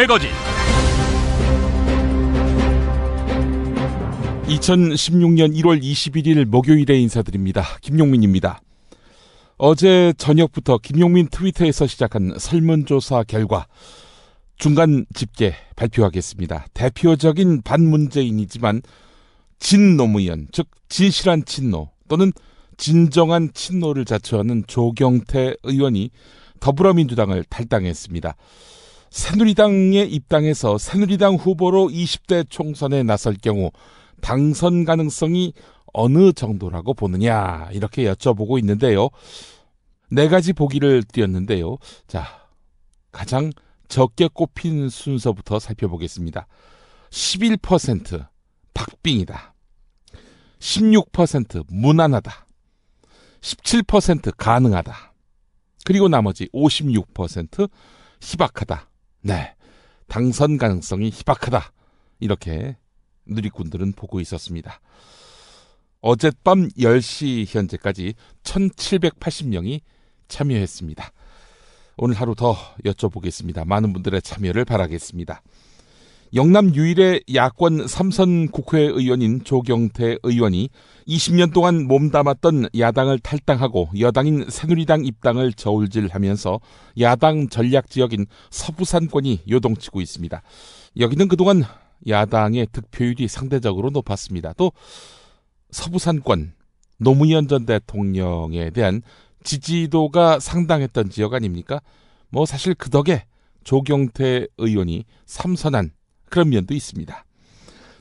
매거진. 2016년 1월 21일 목요일에 인사드립니다. 김용민입니다. 어제 저녁부터 김용민 트위터에서 시작한 설문조사 결과 중간 집계 발표하겠습니다. 대표적인 반문재인이지만 진노무현, 즉 진실한 친노 또는 진정한 친노를 자처하는 조경태 의원이 더불어민주당을 탈당했습니다. 새누리당에 입당해서 새누리당 후보로 20대 총선에 나설 경우 당선 가능성이 어느 정도라고 보느냐 이렇게 여쭤보고 있는데요. 네 가지 보기를 띄었는데요. 자, 가장 적게 꼽힌 순서부터 살펴보겠습니다. 11% 박빙이다. 16% 무난하다. 17% 가능하다. 그리고 나머지 56% 희박하다. 네, 당선 가능성이 희박하다. 이렇게 누리꾼들은 보고 있었습니다. 어젯밤 10시 현재까지 1780명이 참여했습니다. 오늘 하루 더 여쭤보겠습니다. 많은 분들의 참여를 바라겠습니다. 영남 유일의 야권 3선 국회의원인 조경태 의원이 20년 동안 몸담았던 야당을 탈당하고 여당인 새누리당 입당을 저울질하면서 야당 전략지역인 서부산권이 요동치고 있습니다. 여기는 그동안 야당의 득표율이 상대적으로 높았습니다. 또 서부산권, 노무현 전 대통령에 대한 지지도가 상당했던 지역 아닙니까? 뭐 사실 그 덕에 조경태 의원이 삼선한 그런 면도 있습니다.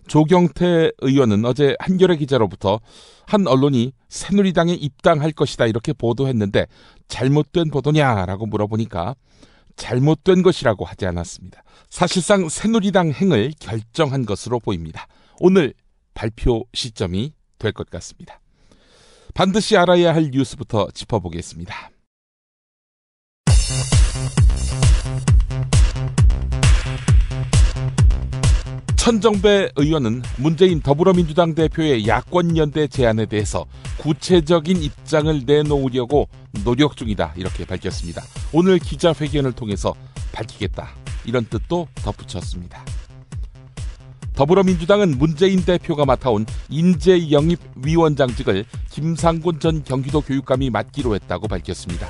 조경태 의원은 어제 한겨레 기자로부터 한 언론이 새누리당에 입당할 것이다 이렇게 보도했는데 잘못된 보도냐라고 물어보니까 잘못된 것이라고 하지 않았습니다. 사실상 새누리당 행을 결정한 것으로 보입니다. 오늘 발표 시점이 될 것 같습니다. 반드시 알아야 할 뉴스부터 짚어보겠습니다. 천정배 의원은 문재인 더불어민주당 대표의 야권연대 제안에 대해서 구체적인 입장을 내놓으려고 노력 중이다 이렇게 밝혔습니다. 오늘 기자회견을 통해서 밝히겠다 이런 뜻도 덧붙였습니다. 더불어민주당은 문재인 대표가 맡아온 인재영입위원장직을 김상곤 전 경기도 교육감이 맡기로 했다고 밝혔습니다.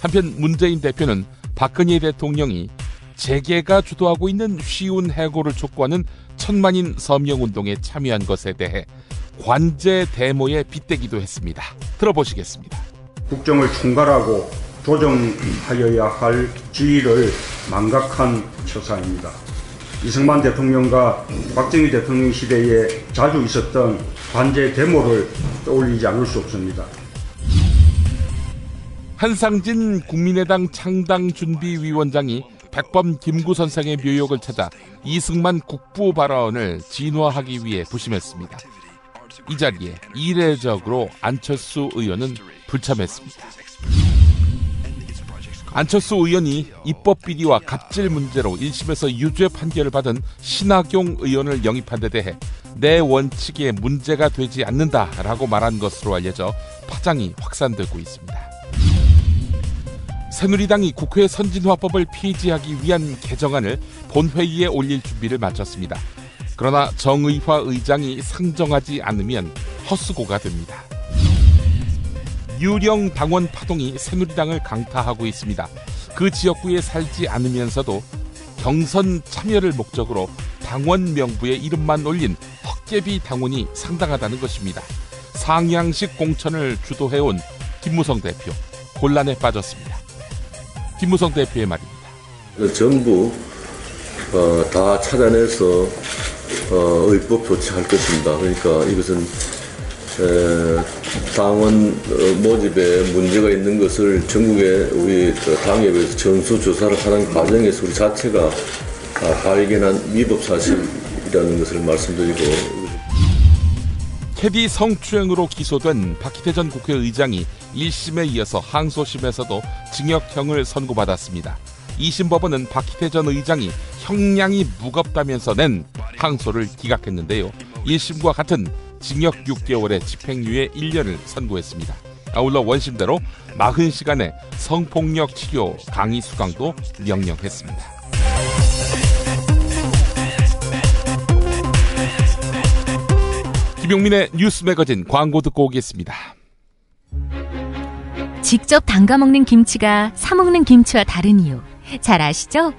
한편 문재인 대표는 박근혜 대통령이 재계가 주도하고 있는 쉬운 해고를 촉구하는 천만인 서명운동에 참여한 것에 대해 관제 대모에 빗대기도 했습니다. 들어보시겠습니다. 국정을 총괄하고 조정하여야 할 지위를 망각한 처사입니다. 이승만 대통령과 박정희 대통령 시대에 자주 있었던 관제 대모를 떠올리지 않을 수 없습니다. 한상진 국민의당 창당준비위원장이 백범 김구 선생의 묘역을 찾아 이승만 국부 발언을 진화하기 위해 부심했습니다. 이 자리에 이례적으로 안철수 의원은 불참했습니다. 안철수 의원이 입법 비리와 갑질 문제로 1심에서 유죄 판결을 받은 신학용 의원을 영입한 데 대해 내 원칙에 문제가 되지 않는다라고 말한 것으로 알려져 파장이 확산되고 있습니다. 새누리당이 국회 선진화법을 폐지하기 위한 개정안을 본회의에 올릴 준비를 마쳤습니다. 그러나 정의화 의장이 상정하지 않으면 헛수고가 됩니다. 유령 당원 파동이 새누리당을 강타하고 있습니다. 그 지역구에 살지 않으면서도 경선 참여를 목적으로 당원 명부에 이름만 올린 헛개비 당원이 상당하다는 것입니다. 상향식 공천을 주도해온 김무성 대표 곤란에 빠졌습니다. 김무성 대표의 말입니다. 전부 다 찾아내서 의법 조치할 것입니다. 그러니까 이것은 당원 모집에 문제가 있는 것을 전국의 우리 당에 비해서 전수조사를 하는 과정에서 우리 자체가 발견한 위법 사실이라는 것을 말씀드리고, 캐디 성추행으로 기소된 박희태 전 국회의장이 1심에 이어서 항소심에서도 징역형을 선고받았습니다. 2심 법원은 박희태 전 의장이 형량이 무겁다면서 낸 항소를 기각했는데요. 1심과 같은 징역 6개월에 집행유예 1년을 선고했습니다. 아울러 원심대로 40시간의 성폭력 치료 강의 수강도 명령했습니다. 김용민의 뉴스 매거진 광고 듣고 오겠습니다. 직접 담가 먹는 김치가 사 먹는 김치와 다른 이유 잘 아시죠?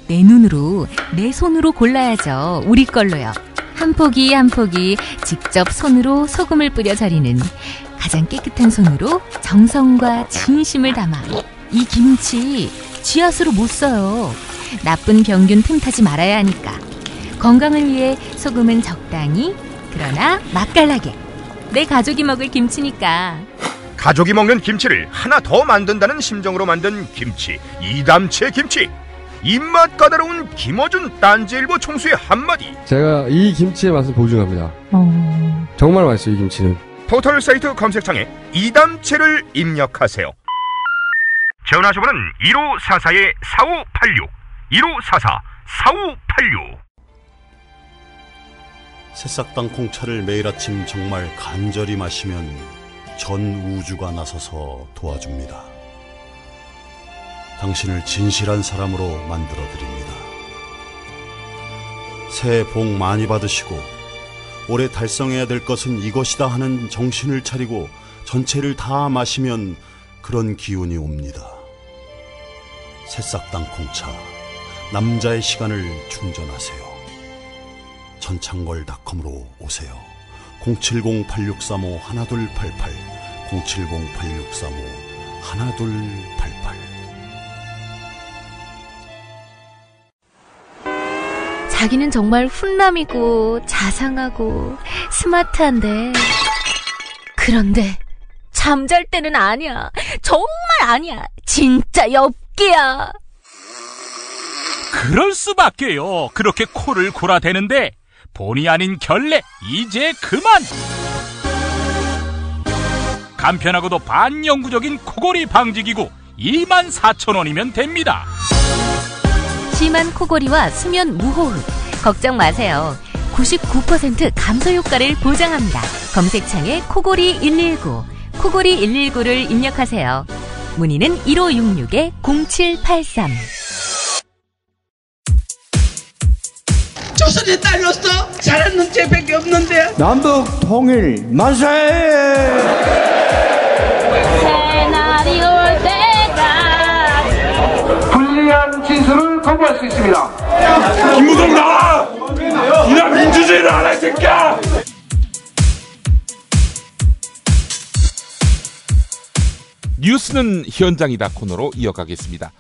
내 눈으로 내 손으로 골라야죠. 우리 걸로요. 한 포기 한 포기 직접 손으로 소금을 뿌려 절이는 가장 깨끗한 손으로 정성과 진심을 담아 이 김치 지하수로 못 써요. 나쁜 병균 틈타지 말아야 하니까. 건강을 위해 소금은 적당히, 그러나 맛깔나게. 내 가족이 먹을 김치니까. 가족이 먹는 김치를 하나 더 만든다는 심정으로 만든 김치, 이담채 김치. 입맛 까다로운 김어준 딴지일보 총수의 한마디. 제가 이 김치의 맛을 보증합니다. 정말 맛있어요, 이 김치는. 포털 사이트 검색창에 이담채를 입력하세요. 전화주문은 1544-4586 1544-4586. 새싹당 콩차를 매일 아침 정말 간절히 마시면 전 우주가 나서서 도와줍니다. 당신을 진실한 사람으로 만들어드립니다. 새해 복 많이 받으시고 올해 달성해야 될 것은 이것이다 하는 정신을 차리고 전체를 다 마시면 그런 기운이 옵니다. 새싹당 콩차, 남자의 시간을 충전하세요. 전창걸닷컴으로 오세요. 070-8635-1288 070-8635-1288. 자기는 정말 훈남이고 자상하고 스마트한데, 그런데 잠잘 때는 아니야. 정말 아니야. 진짜 엽기야. 그럴 수밖에요. 그렇게 코를 골아대는데 본의 아닌 결례 이제 그만. 간편하고도 반영구적인 코골이 방지기구 24,000원이면 됩니다. 심한 코골이와 수면 무호흡 걱정 마세요. 99% 감소 효과를 보장합니다. 검색창에 코골이 119, 코골이 119를 입력하세요. 문의는 1566-0783. 조선에 딸로서 잘하는 죄밖에 없는데. 남북 통일 만세! 새날이 올 때가 불리한 진술을 거부할 수 있습니다. 김무성 나와! 이런 민주주의를 안 할 새끼야! 뉴스는 현장이다 코너로 이어가겠습니다.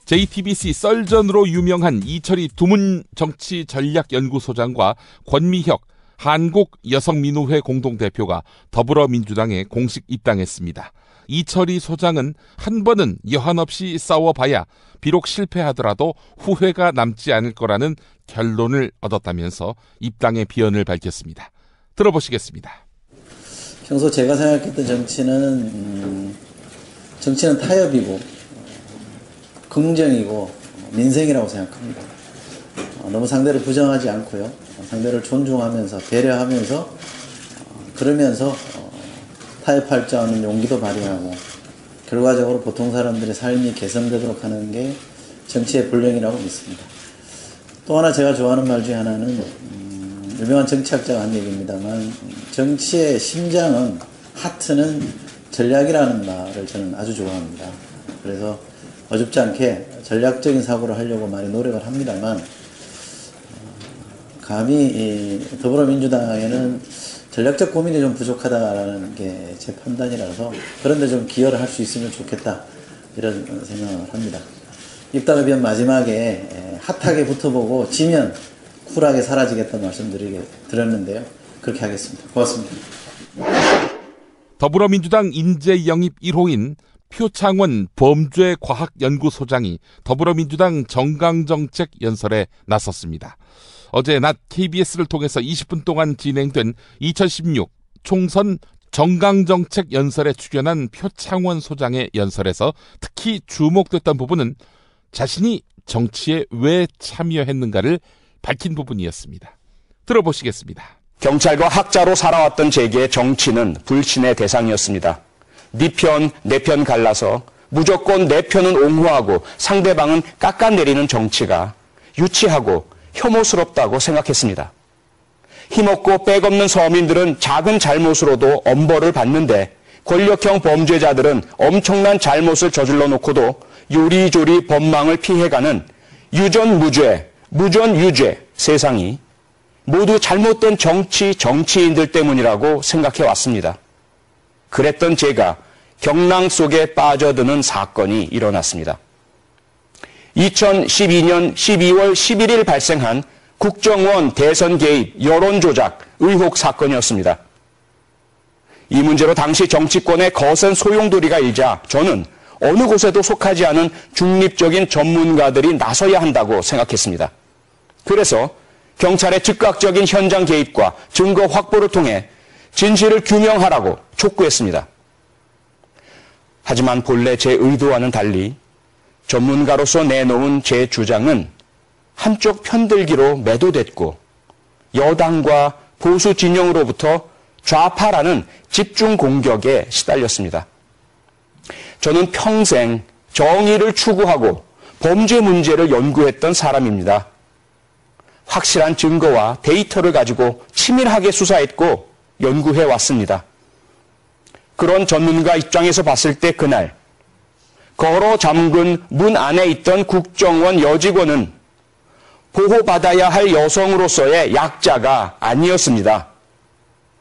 JTBC 썰전으로 유명한 이철희 두문정치전략연구소장과 권미혁 한국여성민우회 공동대표가 더불어민주당에 공식 입당했습니다. 이철희 소장은 한 번은 여한 없이 싸워봐야 비록 실패하더라도 후회가 남지 않을 거라는 결론을 얻었다면서 입당의 비연을 밝혔습니다. 들어보시겠습니다. 평소 제가 생각했던 정치는 타협이고 긍정이고 민생이라고 생각합니다. 너무 상대를 부정하지 않고요. 상대를 존중하면서 배려하면서 그러면서 타협할 줄 아는 용기도 발휘하고 결과적으로 보통 사람들의 삶이 개선되도록 하는 게 정치의 본령이라고 믿습니다. 또 하나 제가 좋아하는 말 중에 하나는 유명한 정치학자가 한 얘기입니다만 정치의 심장은 하트는 전략이라는 말을 저는 아주 좋아합니다. 그래서 어줍지 않게 전략적인 사고를 하려고 많이 노력을 합니다만 감히 더불어민주당에는 전략적 고민이 좀 부족하다라는 게 제 판단이라서 그런데 좀 기여를 할 수 있으면 좋겠다 이런 생각을 합니다. 입당을 위한 마지막에 핫하게 붙어보고 지면 쿨하게 사라지겠다는 말씀 드렸는데요. 그렇게 하겠습니다. 고맙습니다. 더불어민주당 인재영입 1호인 표창원 범죄과학연구소장이 더불어민주당 정강정책 연설에 나섰습니다. 어제 낮 KBS를 통해서 20분 동안 진행된 2016 총선 정강정책 연설에 출연한 표창원 소장의 연설에서 특히 주목됐던 부분은 자신이 정치에 왜 참여했는가를 밝힌 부분이었습니다. 들어보시겠습니다. 경찰과 학자로 살아왔던 제게 정치는 불신의 대상이었습니다. 네 편, 내 편 갈라서 무조건 내 편은 옹호하고 상대방은 깎아내리는 정치가 유치하고 혐오스럽다고 생각했습니다. 힘없고 백없는 서민들은 작은 잘못으로도 엄벌을 받는데 권력형 범죄자들은 엄청난 잘못을 저질러 놓고도 요리조리 법망을 피해가는 유전무죄, 무전유죄 세상이 모두 잘못된 정치인들 때문이라고 생각해 왔습니다. 그랬던 제가 경랑 속에 빠져드는 사건이 일어났습니다. 2012년 12월 11일 발생한 국정원 대선 개입 여론조작 의혹 사건이었습니다. 이 문제로 당시 정치권의 거센 소용돌이가 일자 저는 어느 곳에도 속하지 않은 중립적인 전문가들이 나서야 한다고 생각했습니다. 그래서 경찰의 즉각적인 현장 개입과 증거 확보를 통해 진실을 규명하라고 촉구했습니다. 하지만 본래 제 의도와는 달리 전문가로서 내놓은 제 주장은 한쪽 편들기로 매도됐고 여당과 보수 진영으로부터 좌파라는 집중 공격에 시달렸습니다. 저는 평생 정의를 추구하고 범죄 문제를 연구했던 사람입니다. 확실한 증거와 데이터를 가지고 치밀하게 수사했고 연구해 왔습니다. 그런 전문가 입장에서 봤을 때 그날 걸어 잠근 문 안에 있던 국정원 여직원은 보호받아야 할 여성으로서의 약자가 아니었습니다.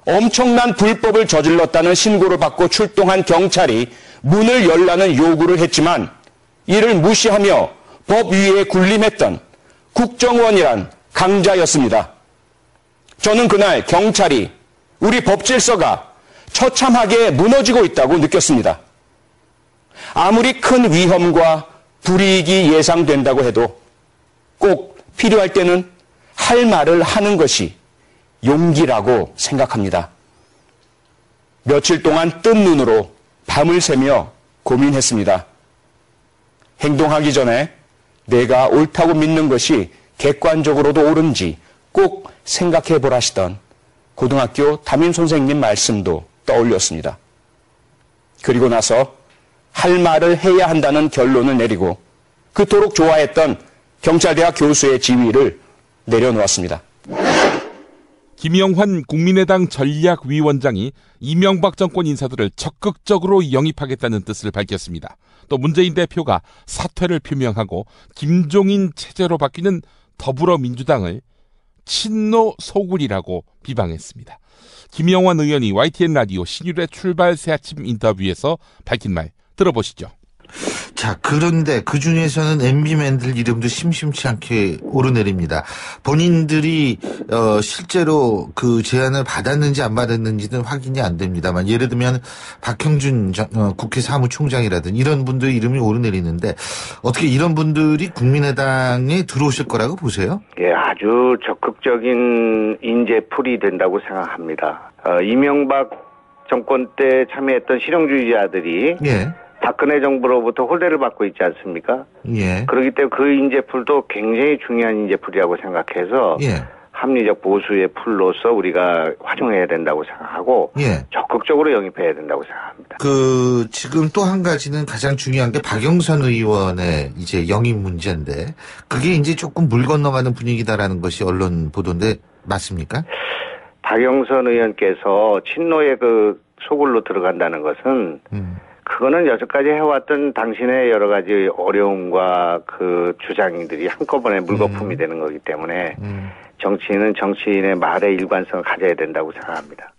엄청난 불법을 저질렀다는 신고를 받고 출동한 경찰이 문을 열라는 요구를 했지만 이를 무시하며 법 위에 군림했던 국정원이란 강자였습니다. 저는 그날 경찰이 우리 법 질서가 처참하게 무너지고 있다고 느꼈습니다. 아무리 큰 위험과 불이익이 예상된다고 해도 꼭 필요할 때는 할 말을 하는 것이 용기라고 생각합니다. 며칠 동안 뜬 눈으로 밤을 새며 고민했습니다. 행동하기 전에 내가 옳다고 믿는 것이 객관적으로도 옳은지 꼭 생각해 보라시던 고등학교 담임 선생님 말씀도 떠올렸습니다. 그리고 나서 할 말을 해야 한다는 결론을 내리고 그토록 좋아했던 경찰대학 교수의 지위를 내려놓았습니다. 김영환 국민의당 전략위원장이 이명박 정권 인사들을 적극적으로 영입하겠다는 뜻을 밝혔습니다. 또 문재인 대표가 사퇴를 표명하고 김종인 체제로 바뀌는 더불어민주당을 친노 소굴이라고 비방했습니다. 김영환 의원이 YTN 라디오 신율의 출발 새아침 인터뷰에서 밝힌 말 들어보시죠. 자, 그런데 그 중에서는 MB맨들 이름도 심심치 않게 오르내립니다. 본인들이 실제로 그 제안을 받았는지 안 받았는지는 확인이 안 됩니다만, 예를 들면 박형준 국회 사무총장이라든 이런 분들 이름이 오르내리는데 어떻게 이런 분들이 국민의당에 들어오실 거라고 보세요? 예, 아주 적극적인 인재풀이 된다고 생각합니다. 이명박 정권 때 참여했던 실용주의자들이 예. 박근혜 정부로부터 홀대를 받고 있지 않습니까? 예. 그렇기 때문에 그 인재풀도 굉장히 중요한 인재풀이라고 생각해서 예. 합리적 보수의 풀로서 우리가 활용해야 된다고 생각하고 예. 적극적으로 영입해야 된다고 생각합니다. 지금 또 한 가지는 가장 중요한 게 박영선 의원의 이제 영입 문제인데 그게 이제 조금 물 건너가는 분위기다라는 것이 언론 보도인데 맞습니까? 박영선 의원께서 친노의 그 소굴로 들어간다는 것은 그거는 여태까지 해왔던 당신의 여러 가지 어려움과 그 주장들이 한꺼번에 물거품이 되는 거기 때문에 정치인은 정치인의 말의 일관성을 가져야 된다고 생각합니다.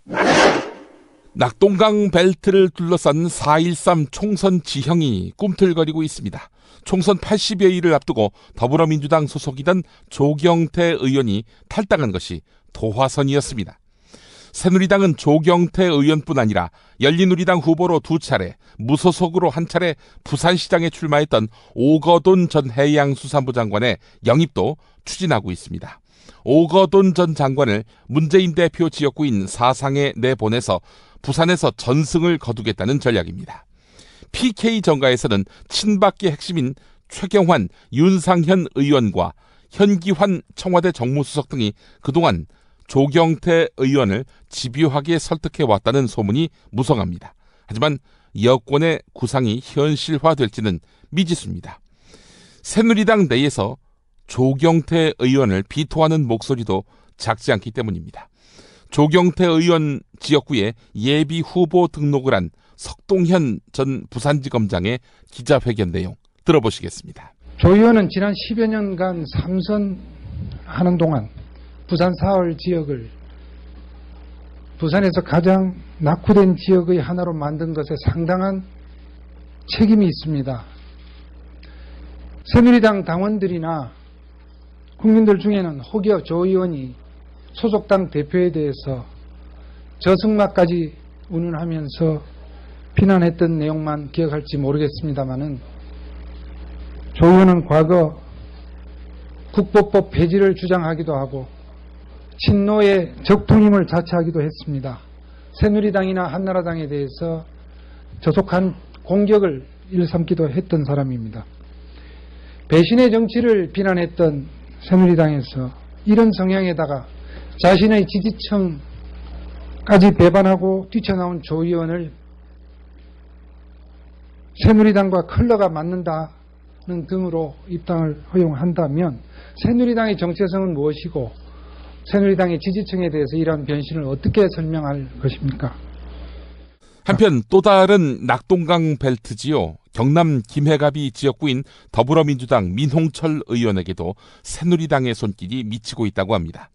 낙동강 벨트를 둘러싼 4.13 총선 지형이 꿈틀거리고 있습니다. 총선 80여일을 앞두고 더불어민주당 소속이던 조경태 의원이 탈당한 것이 도화선이었습니다. 새누리당은 조경태 의원뿐 아니라 열린우리당 후보로 2차례, 무소속으로 1차례 부산시장에 출마했던 오거돈 전 해양수산부 장관의 영입도 추진하고 있습니다. 오거돈 전 장관을 문재인 대표 지역구인 사상에 내보내서 부산에서 전승을 거두겠다는 전략입니다. PK 정가에서는 친박계 핵심인 최경환, 윤상현 의원과 현기환 청와대 정무수석 등이 그동안 조경태 의원을 집요하게 설득해왔다는 소문이 무성합니다. 하지만 여권의 구상이 현실화될지는 미지수입니다. 새누리당 내에서 조경태 의원을 비토하는 목소리도 작지 않기 때문입니다. 조경태 의원 지역구에 예비 후보 등록을 한 석동현 전 부산지검장의 기자회견 내용 들어보시겠습니다. 조 의원은 지난 10여 년간 삼선하는 동안 부산 사월 지역을 부산에서 가장 낙후된 지역의 하나로 만든 것에 상당한 책임이 있습니다. 새누리당 당원들이나 국민들 중에는 혹여 조 의원이 소속당 대표에 대해서 저승마까지 운운하면서 비난했던 내용만 기억할지 모르겠습니다마는 조 의원은 과거 국보법 폐지를 주장하기도 하고 친노의 적통임을 자처하기도 했습니다. 새누리당이나 한나라당에 대해서 저속한 공격을 일삼기도 했던 사람입니다. 배신의 정치를 비난했던 새누리당에서 이런 성향에다가 자신의 지지층까지 배반하고 뛰쳐나온 조 의원을 새누리당과 컬러가 맞는다는 등으로 입당을 허용한다면 새누리당의 정체성은 무엇이고 새누리당의 지지층에 대해서 이러한 변신을 어떻게 설명할 것입니까? 한편 또 다른 낙동강 벨트지요. 경남 김해갑이 지역구인 더불어민주당 민홍철 의원에게도 새누리당의 손길이 미치고 있다고 합니다.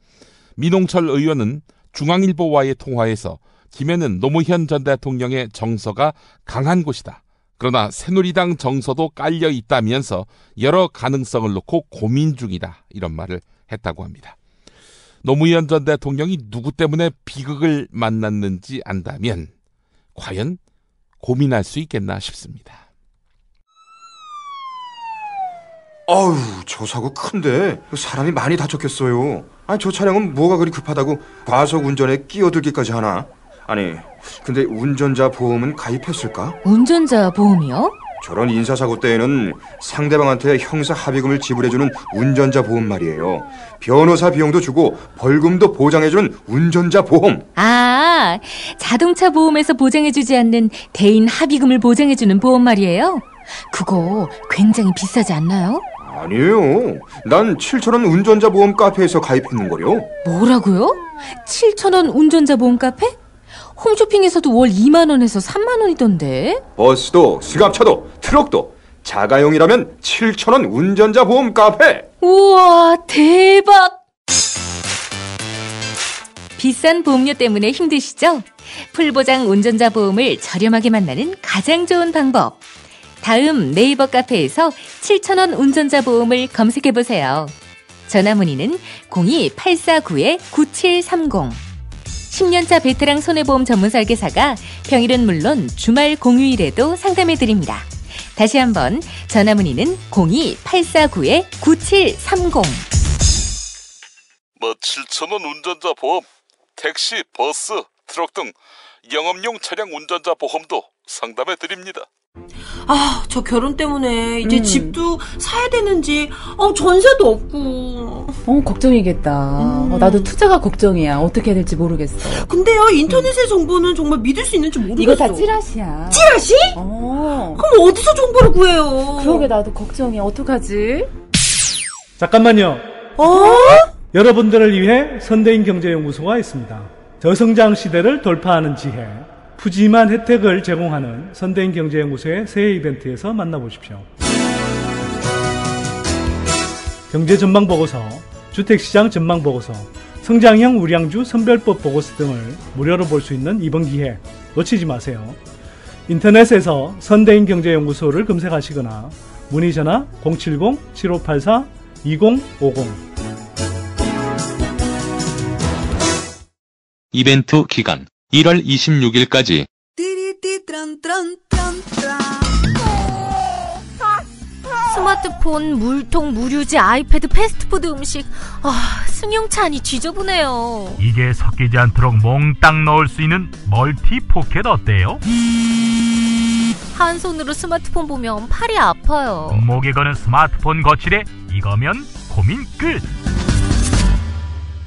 민홍철 의원은 중앙일보와의 통화에서 김해는 노무현 전 대통령의 정서가 강한 곳이다. 그러나 새누리당 정서도 깔려 있다면서 여러 가능성을 놓고 고민 중이다. 이런 말을 했다고 합니다. 노무현 전 대통령이 누구 때문에 비극을 만났는지 안다면 과연 고민할 수 있겠나 싶습니다. 어우, 저 사고 큰데 사람이 많이 다쳤겠어요. 아니, 저 차량은 뭐가 그리 급하다고 과속 운전에 끼어들기까지 하나? 아니, 근데 운전자 보험은 가입했을까? 운전자 보험이요? 저런 인사사고 때에는 상대방한테 형사 합의금을 지불해주는 운전자 보험 말이에요. 변호사 비용도 주고 벌금도 보장해주는 운전자 보험. 아, 자동차 보험에서 보장해주지 않는 대인 합의금을 보장해주는 보험 말이에요? 그거 굉장히 비싸지 않나요? 아니에요. 난 7,000원 운전자 보험 카페에서 가입했는걸요. 뭐라고요? 7,000원 운전자 보험 카페? 홈쇼핑에서도 월 2만 원에서 3만 원이던데. 버스도 승합차도 트럭도 자가용이라면 7,000원 운전자 보험 카페. 우와, 대박. 비싼 보험료 때문에 힘드시죠? 풀보장 운전자 보험을 저렴하게 만나는 가장 좋은 방법. 다음 네이버 카페에서 7,000원 운전자 보험을 검색해보세요. 전화문의는 02-849-9730. 10년차 베테랑 손해보험 전문 설계사가 평일은 물론 주말 공휴일에도 상담해드립니다. 다시 한번 전화문의는 02-849-9730. 7,000원 운전자 보험, 택시, 버스, 트럭 등 영업용 차량 운전자 보험도 상담해드립니다. 아, 저 결혼 때문에 이제 집도 사야 되는지 전세도 없고 걱정이겠다. 나도 투자가 걱정이야. 어떻게 해야 될지 모르겠어. 근데요, 인터넷의 정보는 정말 믿을 수 있는지 모르겠어. 이거 다 찌라시야. 찌라시? 그럼 어디서 정보를 구해요? 그러게, 나도 걱정이야. 어떡하지? 잠깐만요. 여러분들을 위해 선대인 경제연구소가 있습니다. 저성장 시대를 돌파하는 지혜, 푸짐한 혜택을 제공하는 선대인 경제연구소의 새해 이벤트에서 만나보십시오. 경제전망보고서, 주택시장 전망보고서, 성장형 우량주 선별법 보고서 등을 무료로 볼 수 있는 이번 기회 놓치지 마세요. 인터넷에서 선대인 경제연구소를 검색하시거나 문의전화 070-7584-2050. 이벤트 기간 1월 26일까지. 스마트폰, 물통, 무료지, 아이패드, 패스트푸드 음식. 승용차 안이 지저분해요. 이게 섞이지 않도록 몽땅 넣을 수 있는 멀티 포켓 어때요? 한 손으로 스마트폰 보면 팔이 아파요. 목에 거는 스마트폰 거치대, 이거면 고민 끝.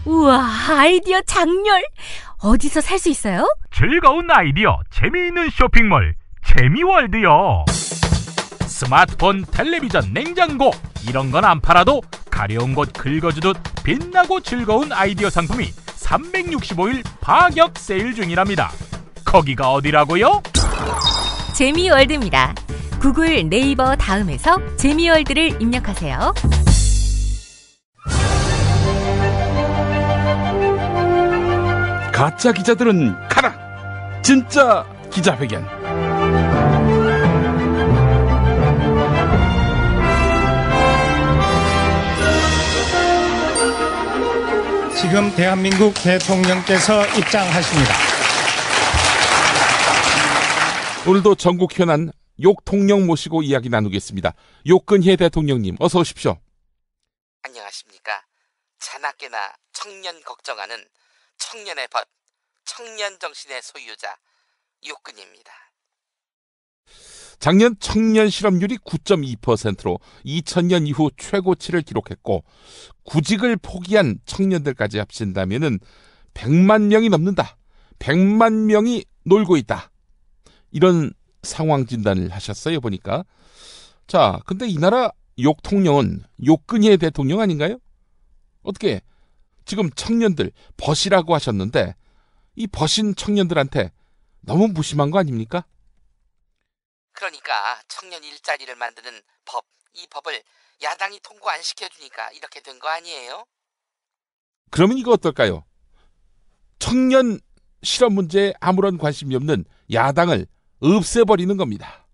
우와, 아이디어 장렬. 어디서 살 수 있어요? 즐거운 아이디어, 재미있는 쇼핑몰 재미월드요. 스마트폰, 텔레비전, 냉장고 이런 건 안 팔아도 가려운 곳 긁어주듯 빛나고 즐거운 아이디어 상품이 365일 파격 세일 중이랍니다. 거기가 어디라고요? 재미월드입니다. 구글, 네이버 다음에서 재미월드를 입력하세요. 가짜 기자들은 가라! 진짜 기자회견. 지금 대한민국 대통령께서 입장하십니다. 오늘도 전국 현안 욕통령 모시고 이야기 나누겠습니다. 욕근혜 대통령님 어서 오십시오. 안녕하십니까. 자나깨나 청년 걱정하는 청년의 벗, 청년 정신의 소유자 욕근혜입니다. 작년 청년 실업률이 9.2%로 2000년 이후 최고치를 기록했고 구직을 포기한 청년들까지 합친다면은 100만 명이 넘는다. 100만 명이 놀고 있다. 이런 상황 진단을 하셨어요, 보니까. 자, 근데 이 나라 욕통령은 욕근혜 대통령 아닌가요? 어떻게 지금 청년들 벗이라고 하셨는데 이 벗인 청년들한테 너무 무심한 거 아닙니까? 그러니까 청년 일자리를 만드는 법, 이 법을 야당이 통과 안 시켜주니까 이렇게 된 거 아니에요? 그러면 이거 어떨까요? 청년 실업 문제에 아무런 관심이 없는 야당을 없애버리는 겁니다.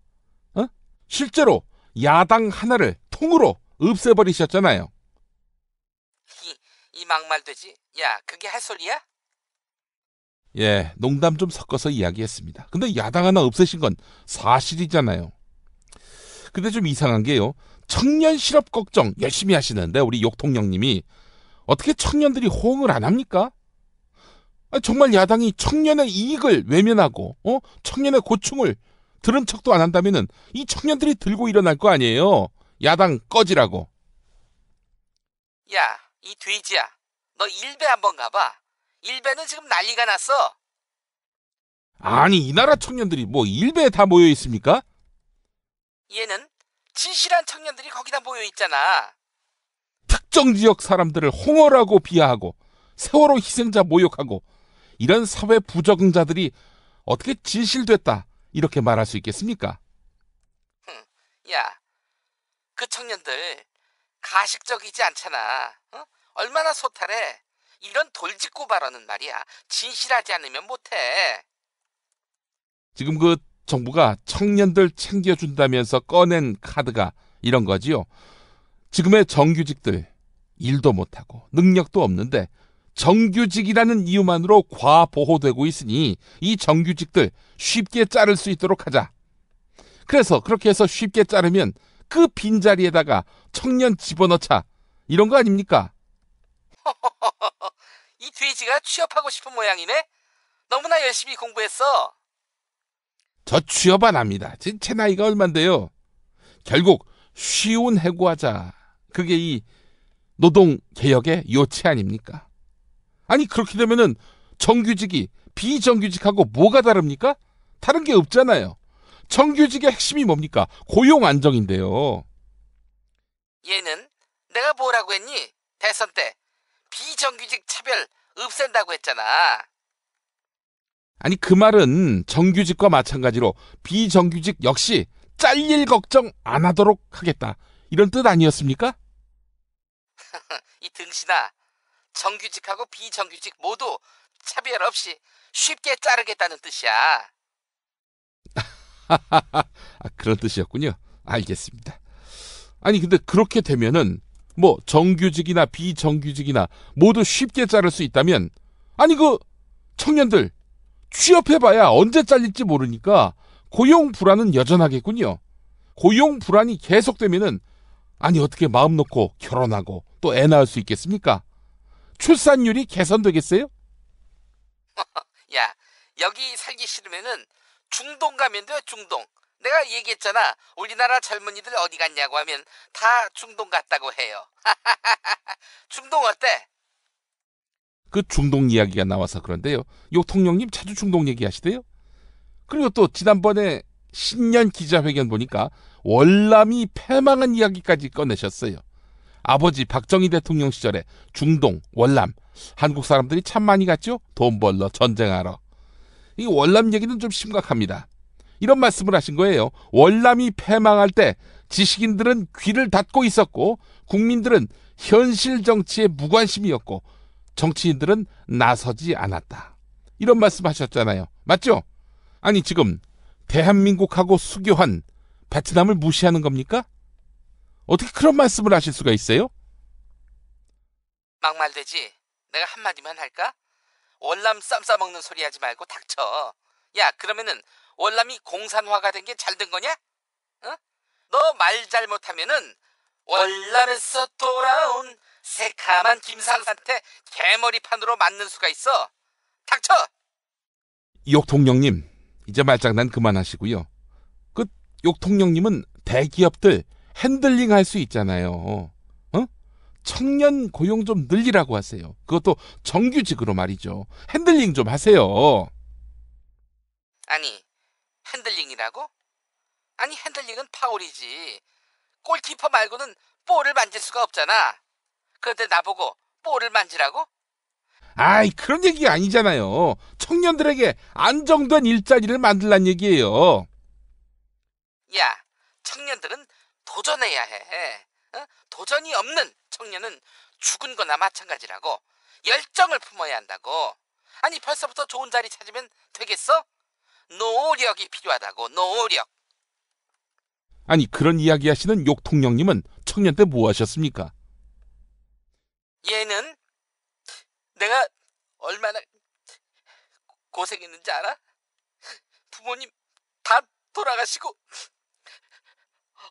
실제로 야당 하나를 통으로 없애버리셨잖아요. 이 막말되지? 야, 그게 할 소리야? 예, 농담 좀 섞어서 이야기했습니다. 근데 야당 하나 없애신 건 사실이잖아요. 근데 좀 이상한 게요. 청년 실업 걱정 열심히 하시는데 우리 욕통령님이 어떻게 청년들이 호응을 안 합니까? 정말 야당이 청년의 이익을 외면하고 청년의 고충을 들은 척도 안 한다면은 이 청년들이 들고 일어날 거 아니에요. 야당 꺼지라고. 야, 이 돼지야. 너 일베 한번 가봐. 일베는 지금 난리가 났어. 아니, 이 나라 청년들이 뭐 일베에 다 모여 있습니까? 얘는 진실한 청년들이 거기다 모여 있잖아. 특정 지역 사람들을 홍어라고 비하하고 세월호 희생자 모욕하고 이런 사회 부적응자들이 어떻게 진실됐다 이렇게 말할 수 있겠습니까? 야, 그 청년들 가식적이지 않잖아. 얼마나 소탈해. 이런 돌직구 발언은 말이야. 진실하지 않으면 못해. 지금 그 정부가 청년들 챙겨준다면서 꺼낸 카드가 이런 거지요. 지금의 정규직들 일도 못하고 능력도 없는데 정규직이라는 이유만으로 과보호되고 있으니 이 정규직들 쉽게 자를 수 있도록 하자. 그래서 그렇게 해서 쉽게 자르면 그 빈자리에다가 청년 집어넣자. 이런 거 아닙니까? 이 돼지가 취업하고 싶은 모양이네? 너무나 열심히 공부했어. 저 취업 안 합니다. 제 나이가 얼만데요. 결국 쉬운 해고하자. 그게 이 노동개혁의 요체 아닙니까? 아니 그렇게 되면은 정규직이 비정규직하고 뭐가 다릅니까? 다른 게 없잖아요. 정규직의 핵심이 뭡니까? 고용 안정인데요. 얘는 내가 뭐라고 했니? 대선 때 비정규직 차별 없앤다고 했잖아. 아니 그 말은 정규직과 마찬가지로 비정규직 역시 잘릴 걱정 안 하도록 하겠다. 이런 뜻 아니었습니까? 이 등신아, 정규직하고 비정규직 모두 차별 없이 쉽게 자르겠다는 뜻이야. 그런 뜻이었군요. 알겠습니다. 아니 근데 그렇게 되면은 뭐 정규직이나 비정규직이나 모두 쉽게 자를 수 있다면 아니 그 청년들 취업해봐야 언제 잘릴지 모르니까 고용 불안은 여전하겠군요. 고용 불안이 계속되면은 아니 어떻게 마음 놓고 결혼하고 또 애 낳을 수 있겠습니까? 출산율이 개선되겠어요? 야, 여기 살기 싫으면은 중동 가면 돼. 중동. 내가 얘기했잖아. 우리나라 젊은이들 어디 갔냐고 하면 다 중동 갔다고 해요. 중동 어때? 그 중동 이야기가 나와서 그런데요. 욕통령님 자주 중동 얘기하시대요. 그리고 또 지난번에 신년 기자회견 보니까 월남이 패망한 이야기까지 꺼내셨어요. 아버지 박정희 대통령 시절에 중동, 월남, 한국 사람들이 참 많이 갔죠? 돈 벌러, 전쟁하러. 이 월남 얘기는 좀 심각합니다. 이런 말씀을 하신 거예요. 월남이 패망할 때 지식인들은 귀를 닫고 있었고 국민들은 현실 정치에 무관심이었고 정치인들은 나서지 않았다. 이런 말씀하셨잖아요. 맞죠? 아니 지금 대한민국하고 수교한 베트남을 무시하는 겁니까? 어떻게 그런 말씀을 하실 수가 있어요? 막말되지. 내가 한마디만 할까? 월남 쌈 싸먹는 소리 하지 말고 닥쳐. 야, 그러면은 월남이 공산화가 된 게 잘 된 거냐? 어? 너 말 잘못하면은 월남에서 돌아온 새카만 김상사한테 개머리판으로 맞는 수가 있어. 닥쳐! 욕통령님, 이제 말장난 그만하시고요. 그 욕통령님은 대기업들 핸들링 할 수 있잖아요. 청년 고용 좀 늘리라고 하세요. 그것도 정규직으로 말이죠. 핸들링 좀 하세요. 아니, 핸들링이라고? 아니, 핸들링은 파울이지. 골키퍼 말고는 볼을 만질 수가 없잖아. 그런데 나보고 볼을 만지라고? 아이, 그런 얘기가 아니잖아요. 청년들에게 안정된 일자리를 만들란 얘기예요. 야, 청년들은 도전해야 해. 도전이 없는 청년은 죽은 거나 마찬가지라고. 열정을 품어야 한다고. 아니, 벌써부터 좋은 자리 찾으면 되겠어? 노력이 필요하다고, 노력. 아니, 그런 이야기 하시는 욕통령님은 청년 때 뭐 하셨습니까? 얘는 내가 얼마나 고생했는지 알아? 부모님 다 돌아가시고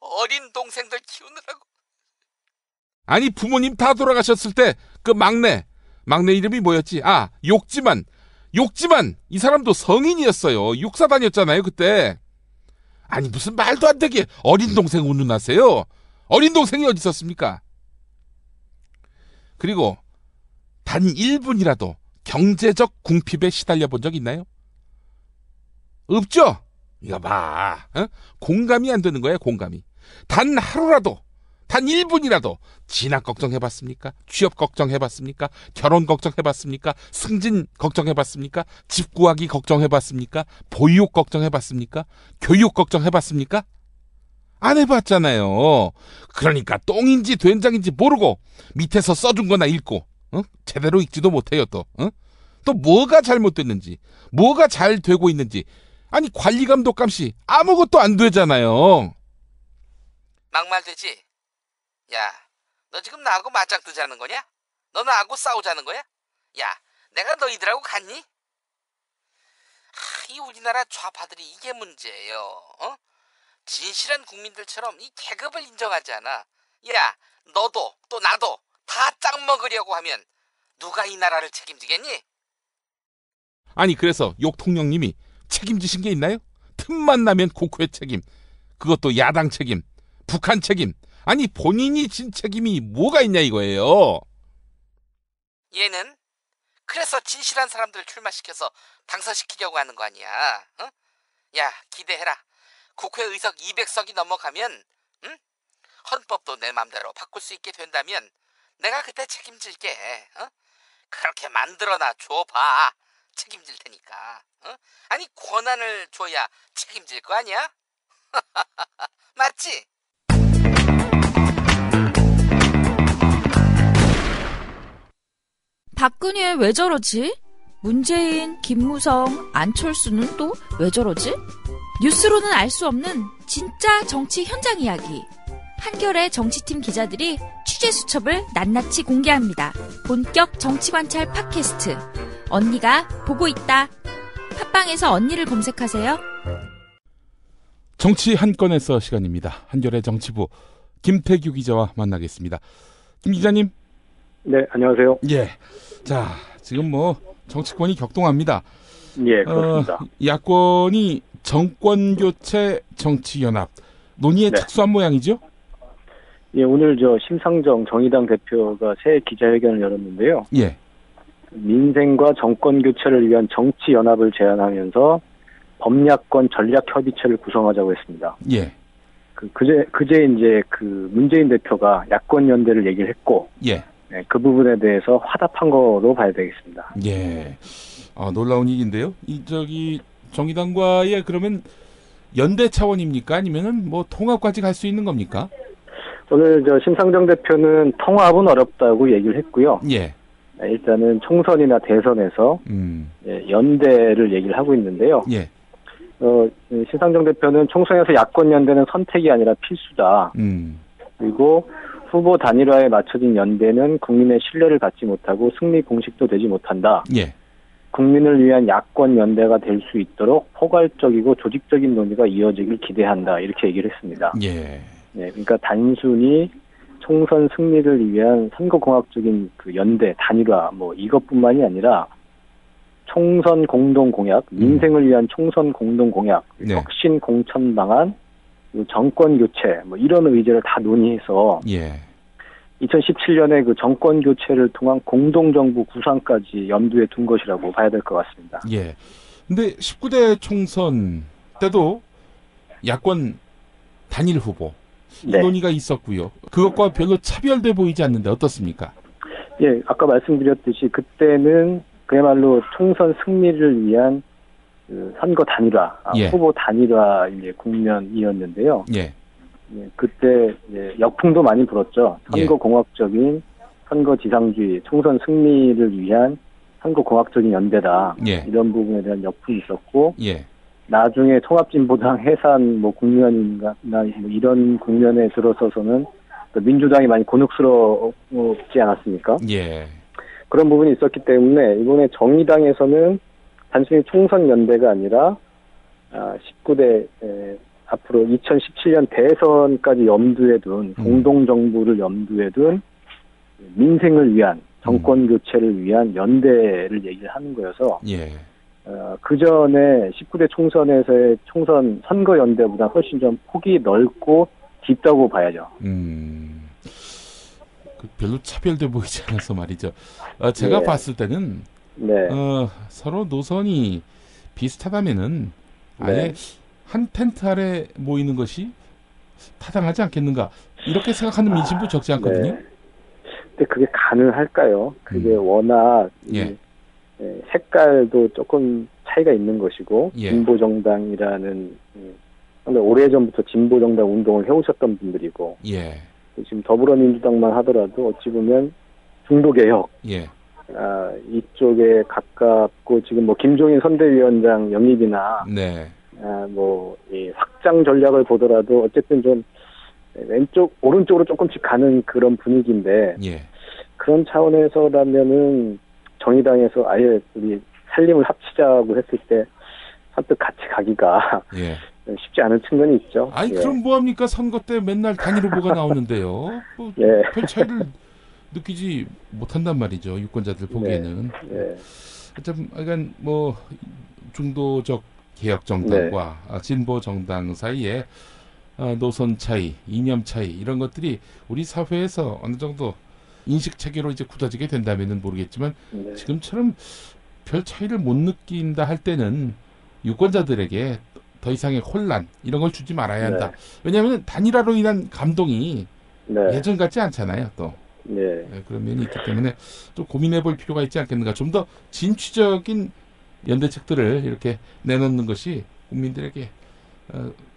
어린 동생들 키우느라고. 아니, 부모님 다 돌아가셨을 때 그 막내 이름이 뭐였지? 아, 욕지만 이 사람도 성인이었어요. 육사 다녔잖아요 그때. 아니, 무슨 말도 안 되게 어린 동생 운운하세요. 어린 동생이 어디 있었습니까? 그리고 단 1분이라도 경제적 궁핍에 시달려 본 적 있나요? 없죠? 이거 봐. 공감이 안 되는 거예요, 공감이. 단 하루라도, 단 1분이라도 진학 걱정해봤습니까? 취업 걱정해봤습니까? 결혼 걱정해봤습니까? 승진 걱정해봤습니까? 집 구하기 걱정해봤습니까? 보육 걱정해봤습니까? 교육 걱정해봤습니까? 안 해봤잖아요. 그러니까 똥인지 된장인지 모르고 밑에서 써준 거나 읽고 제대로 읽지도 못해요 또. 또 뭐가 잘못됐는지, 뭐가 잘 되고 있는지. 아니, 관리감독 감시 아무것도 안 되잖아요. 막말되지? 야, 너 지금 나하고 맞짱 뜨자는 거냐? 너 나하고 싸우자는 거야? 야, 내가 너희들하고 같니? 이 우리나라 좌파들이 이게 문제예요. 진실한 국민들처럼 이 계급을 인정하지 않아. 야, 너도 또 나도 다 짱 먹으려고 하면 누가 이 나라를 책임지겠니? 아니, 그래서 욕통령님이 책임지신 게 있나요? 틈만 나면 국회 책임, 그것도 야당 책임, 북한 책임. 아니, 본인이 진 책임이 뭐가 있냐 이거예요. 얘는 그래서 진실한 사람들을 출마시켜서 당선시키려고 하는 거 아니야. 야, 기대해라. 국회 의석 200석이 넘어가면 헌법도 내 맘대로 바꿀 수 있게 된다면 내가 그때 책임질게. 그렇게 만들어놔 줘봐. 책임질 테니까. 아니, 권한을 줘야 책임질 거 아니야? 맞지? 박근혜 왜 저러지? 문재인, 김무성, 안철수는 또 왜 저러지? 뉴스로는 알 수 없는 진짜 정치 현장 이야기. 한겨레 정치팀 기자들이 취재 수첩을 낱낱이 공개합니다. 본격 정치관찰 팟캐스트. 언니가 보고 있다. 팟빵에서 언니를 검색하세요. 정치 한 건에서 시간입니다. 한겨레 정치부 김태규 기자와 만나겠습니다. 김 기자님. 네, 안녕하세요. 예. 자, 지금 뭐 정치권이 격동합니다. 예, 그렇습니다. 야권이 정권교체 정치연합 논의에 착수한 모양이죠? 예, 오늘 심상정 정의당 대표가 새 기자회견을 열었는데요. 예. 민생과 정권교체를 위한 정치연합을 제안하면서 범야권 전략협의체를 구성하자고 했습니다. 예. 그제 이제 그 문재인 대표가 야권 연대를 얘기를 했고, 예. 네, 그 부분에 대해서 화답한 거로 봐야 되겠습니다. 예. 놀라운 일인데요. 정의당과의 그러면 연대 차원입니까? 아니면은 뭐 통합까지 갈 수 있는 겁니까? 오늘 심상정 대표는 통합은 어렵다고 얘기를 했고요. 예. 일단은 총선이나 대선에서 연대를 얘기를 하고 있는데요. 예. 심상정 대표는 총선에서 야권 연대는 선택이 아니라 필수다. 그리고 후보 단일화에 맞춰진 연대는 국민의 신뢰를 받지 못하고 승리 공식도 되지 못한다. 예. 국민을 위한 야권 연대가 될 수 있도록 포괄적이고 조직적인 논의가 이어지길 기대한다. 이렇게 얘기를 했습니다. 예. 네, 그러니까 단순히 총선 승리를 위한 선거공학적인 그 연대, 단일화, 뭐 이것뿐만이 아니라 총선 공동 공약, 민생을 위한 총선 공동 공약, 네. 혁신 공천 방안, 정권 교체, 뭐 이런 의제를 다 논의해서 2017년에 그 정권 교체를 통한 공동정부 구상까지 염두에 둔 것이라고 봐야 될 것 같습니다. 예. 근데 19대 총선 때도 야권 단일 후보 이 논의가 있었고요. 그것과 별로 차별돼 보이지 않는데 어떻습니까? 예, 아까 말씀드렸듯이 그때는 그야말로 총선 승리를 위한 그 선거 단일화, 후보 단일화 이제 국면이었는데요. 예. 예, 그때 이제 역풍도 많이 불었죠. 선거 공학적인 선거 지상주의, 총선 승리를 위한 선거 공학적인 연대다. 이런 부분에 대한 역풍이 있었고, 나중에 통합진보당 해산 뭐 국면이나 뭐 이런 국면에 들어서서는 민주당이 많이 곤혹스럽지 않았습니까? 예. 그런 부분이 있었기 때문에 이번에 정의당에서는 단순히 총선 연대가 아니라 19대 앞으로 2017년 대선까지 염두에 둔 공동정부를 염두에 둔 민생을 위한 정권 교체를 위한 연대를 얘기를 하는 거여서 그 전에 19대 총선에서의 총선 선거 연대보다 훨씬 좀 폭이 넓고 깊다고 봐야죠. 별로 차별돼 보이지 않아서 말이죠. 제가 봤을 때는 서로 노선이 비슷하다면은 아예 한 텐트 아래 모이는 것이 타당하지 않겠는가 이렇게 생각하는 민심도 적지 않거든요. 근데 그게 가능할까요? 그게 워낙 색깔도 조금 차이가 있는 것이고 진보정당이라는 상당히 오래전부터 진보정당 운동을 해오셨던 분들이고 지금 더불어민주당만 하더라도 어찌 보면 중도개혁 이쪽에 가깝고 지금 뭐 김종인 선대위원장 영입이나 뭐 이 확장 전략을 보더라도 어쨌든 좀 왼쪽 오른쪽으로 조금씩 가는 그런 분위기인데 그런 차원에서라면은 정의당에서 아예 우리 살림을 합치자고 했을 때 선뜻 같이 가기가 쉽지 않은 측면이 있죠. 아니 그럼 뭐합니까? 선거 때 맨날 단일 후보가 나오는데요. 별 차이를 느끼지 못한단 말이죠. 유권자들 보기에는. 그러니까 뭐 중도적 개혁 정당과 진보 정당 사이에 노선 차이, 이념 차이 이런 것들이 우리 사회에서 어느 정도 인식 체계로 이제 굳어지게 된다면은 모르겠지만 지금처럼 별 차이를 못 느낀다 할 때는 유권자들에게 더 이상의 혼란 이런 걸 주지 말아야 한다. 왜냐하면 단일화로 인한 감동이 예전 같지 않잖아요. 또 그런 면이 있기 때문에 좀 고민해 볼 필요가 있지 않겠는가. 좀 더 진취적인 연대책들을 이렇게 내놓는 것이 국민들에게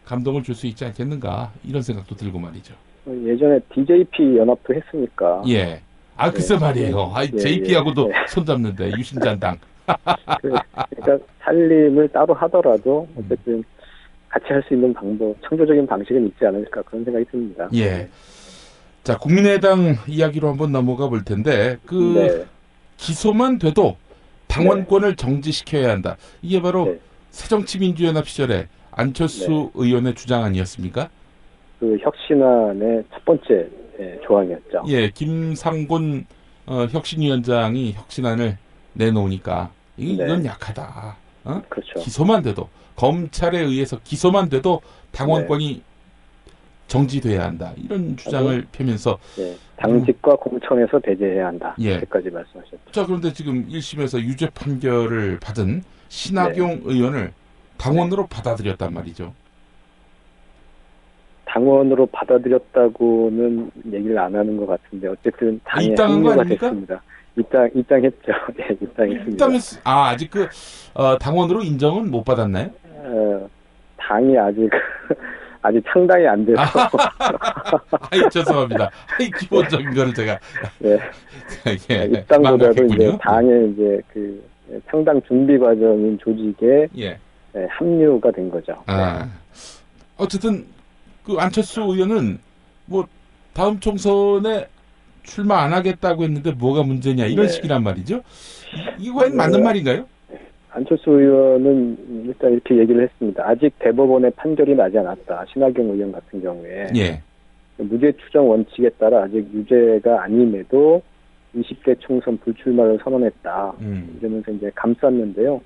감동을 줄 수 있지 않겠는가 이런 생각도 들고 말이죠. 예전에 DJP 연합도 했으니까. 글쎄 말이에요. JP하고도 손잡는데 유신잔당. 그러니까 살림을 따로 하더라도 어쨌든 같이 할 수 있는 방법, 창조적인 방식은 있지 않을까 그런 생각이 듭니다. 자, 국민의당 이야기로 한번 넘어가 볼 텐데 기소만 돼도 당원권을 정지시켜야 한다. 이게 바로 새정치민주연합 시절에 안철수 의원의 주장 아니었습니까? 그 혁신안의 첫 번째 조항이었죠. 김상곤 혁신위원장이 혁신안을 내놓으니까 이건 약하다. 그렇죠. 기소만 돼도 검찰에 의해서 기소만 돼도 당원권이 정지돼야 한다. 이런 주장을 펴면서 당직과 공천에서 배제해야 한다. 이렇게까지 말씀하셨죠. 자, 그런데 지금 1심에서 유죄 판결을 받은 신학용 의원을 당원으로 받아들였단 말이죠. 당원으로 받아들였다고는 얘기를 안 하는 것 같은데 어쨌든 당에 입당한 거 합류가 아닙니까? 됐습니다. 입당했죠. 네, 입당했습니다. 아직 당원으로 인정은 못 받았나요? 당이 아직 창당이 안 돼서. 죄송합니다. 기본적인 거를 제가. 네. 예, 입당보다도 이제 당의 이제 그 창당 준비 과정인 조직에 합류가 된 거죠. 어쨌든 그 안철수 의원은 뭐 다음 총선에 출마 안 하겠다고 했는데 뭐가 문제냐 이런 식이란 말이죠. 이거 과연 맞는 말인가요? 안철수 의원은 일단 이렇게 얘기를 했습니다. 아직 대법원의 판결이 나지 않았다. 신학용 의원 같은 경우에 무죄 추정 원칙에 따라 아직 유죄가 아님에도 20대 총선 불출마를 선언했다. 이러면서 이제 감쌌는데요.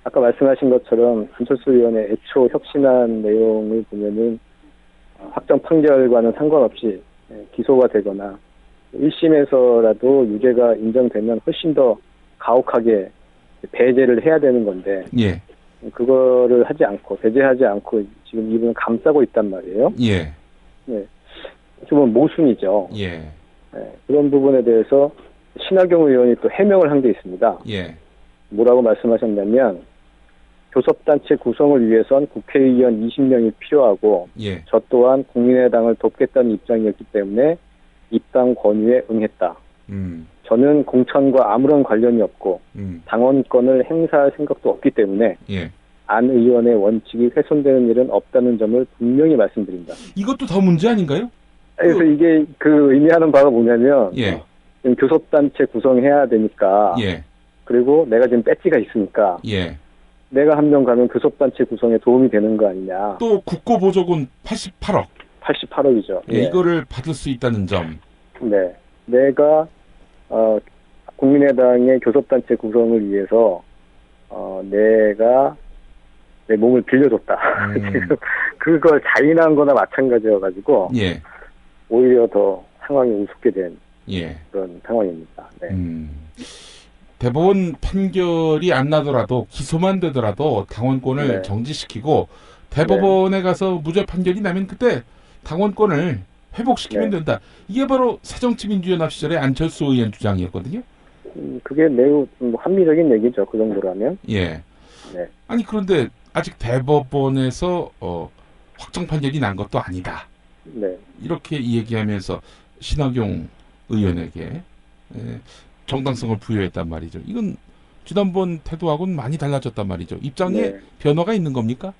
아까 말씀하신 것처럼 안철수 의원의 애초 혁신한 내용을 보면은 확정 판결과는 상관없이 기소가 되거나 1심에서라도 유죄가 인정되면 훨씬 더 가혹하게 배제를 해야 되는 건데 그거를 하지 않고 배제하지 않고 지금 이분은 감싸고 있단 말이에요. 좀 모순이죠. 그런 부분에 대해서 신학용 의원이 또 해명을 한 게 있습니다. 뭐라고 말씀하셨냐면 교섭단체 구성을 위해선 국회의원 20명이 필요하고 저 또한 국민의당을 돕겠다는 입장이었기 때문에 입당 권유에 응했다. 저는 공천과 아무런 관련이 없고 당원권을 행사할 생각도 없기 때문에 안 의원의 원칙이 훼손되는 일은 없다는 점을 분명히 말씀드린다. 이것도 더 문제 아닌가요? 그래서 이게 그 의미하는 바가 뭐냐면 지금 교섭단체 구성해야 되니까 그리고 내가 지금 배지가 있으니까 내가 한 명 가면 교섭단체 구성에 도움이 되는 거 아니냐. 또 국고보조금 88억. 88억이죠. 이거를 받을 수 있다는 점. 네. 내가 국민의당의 교섭단체 구성을 위해서 내가 내 몸을 빌려줬다. 그걸 자인한 거나 마찬가지여가지고 오히려 더 상황이 우습게 된 그런 상황입니다. 대법원 판결이 안 나더라도 기소만 되더라도 당원권을 정지시키고 대법원에 가서 무죄 판결이 나면 그때 당원권을 회복시키면 된다. 이게 바로 새정치민주연합 시절의 안철수 의원 주장이었거든요. 그게 매우 합리적인 얘기죠. 그 정도라면. 아니 그런데 아직 대법원에서 확정 판결이 난 것도 아니다. 이렇게 얘기하면서 신학용 의원에게 정당성을 부여했단 말이죠. 이건 지난번 태도하고는 많이 달라졌단 말이죠. 입장에 변화가 있는 겁니까?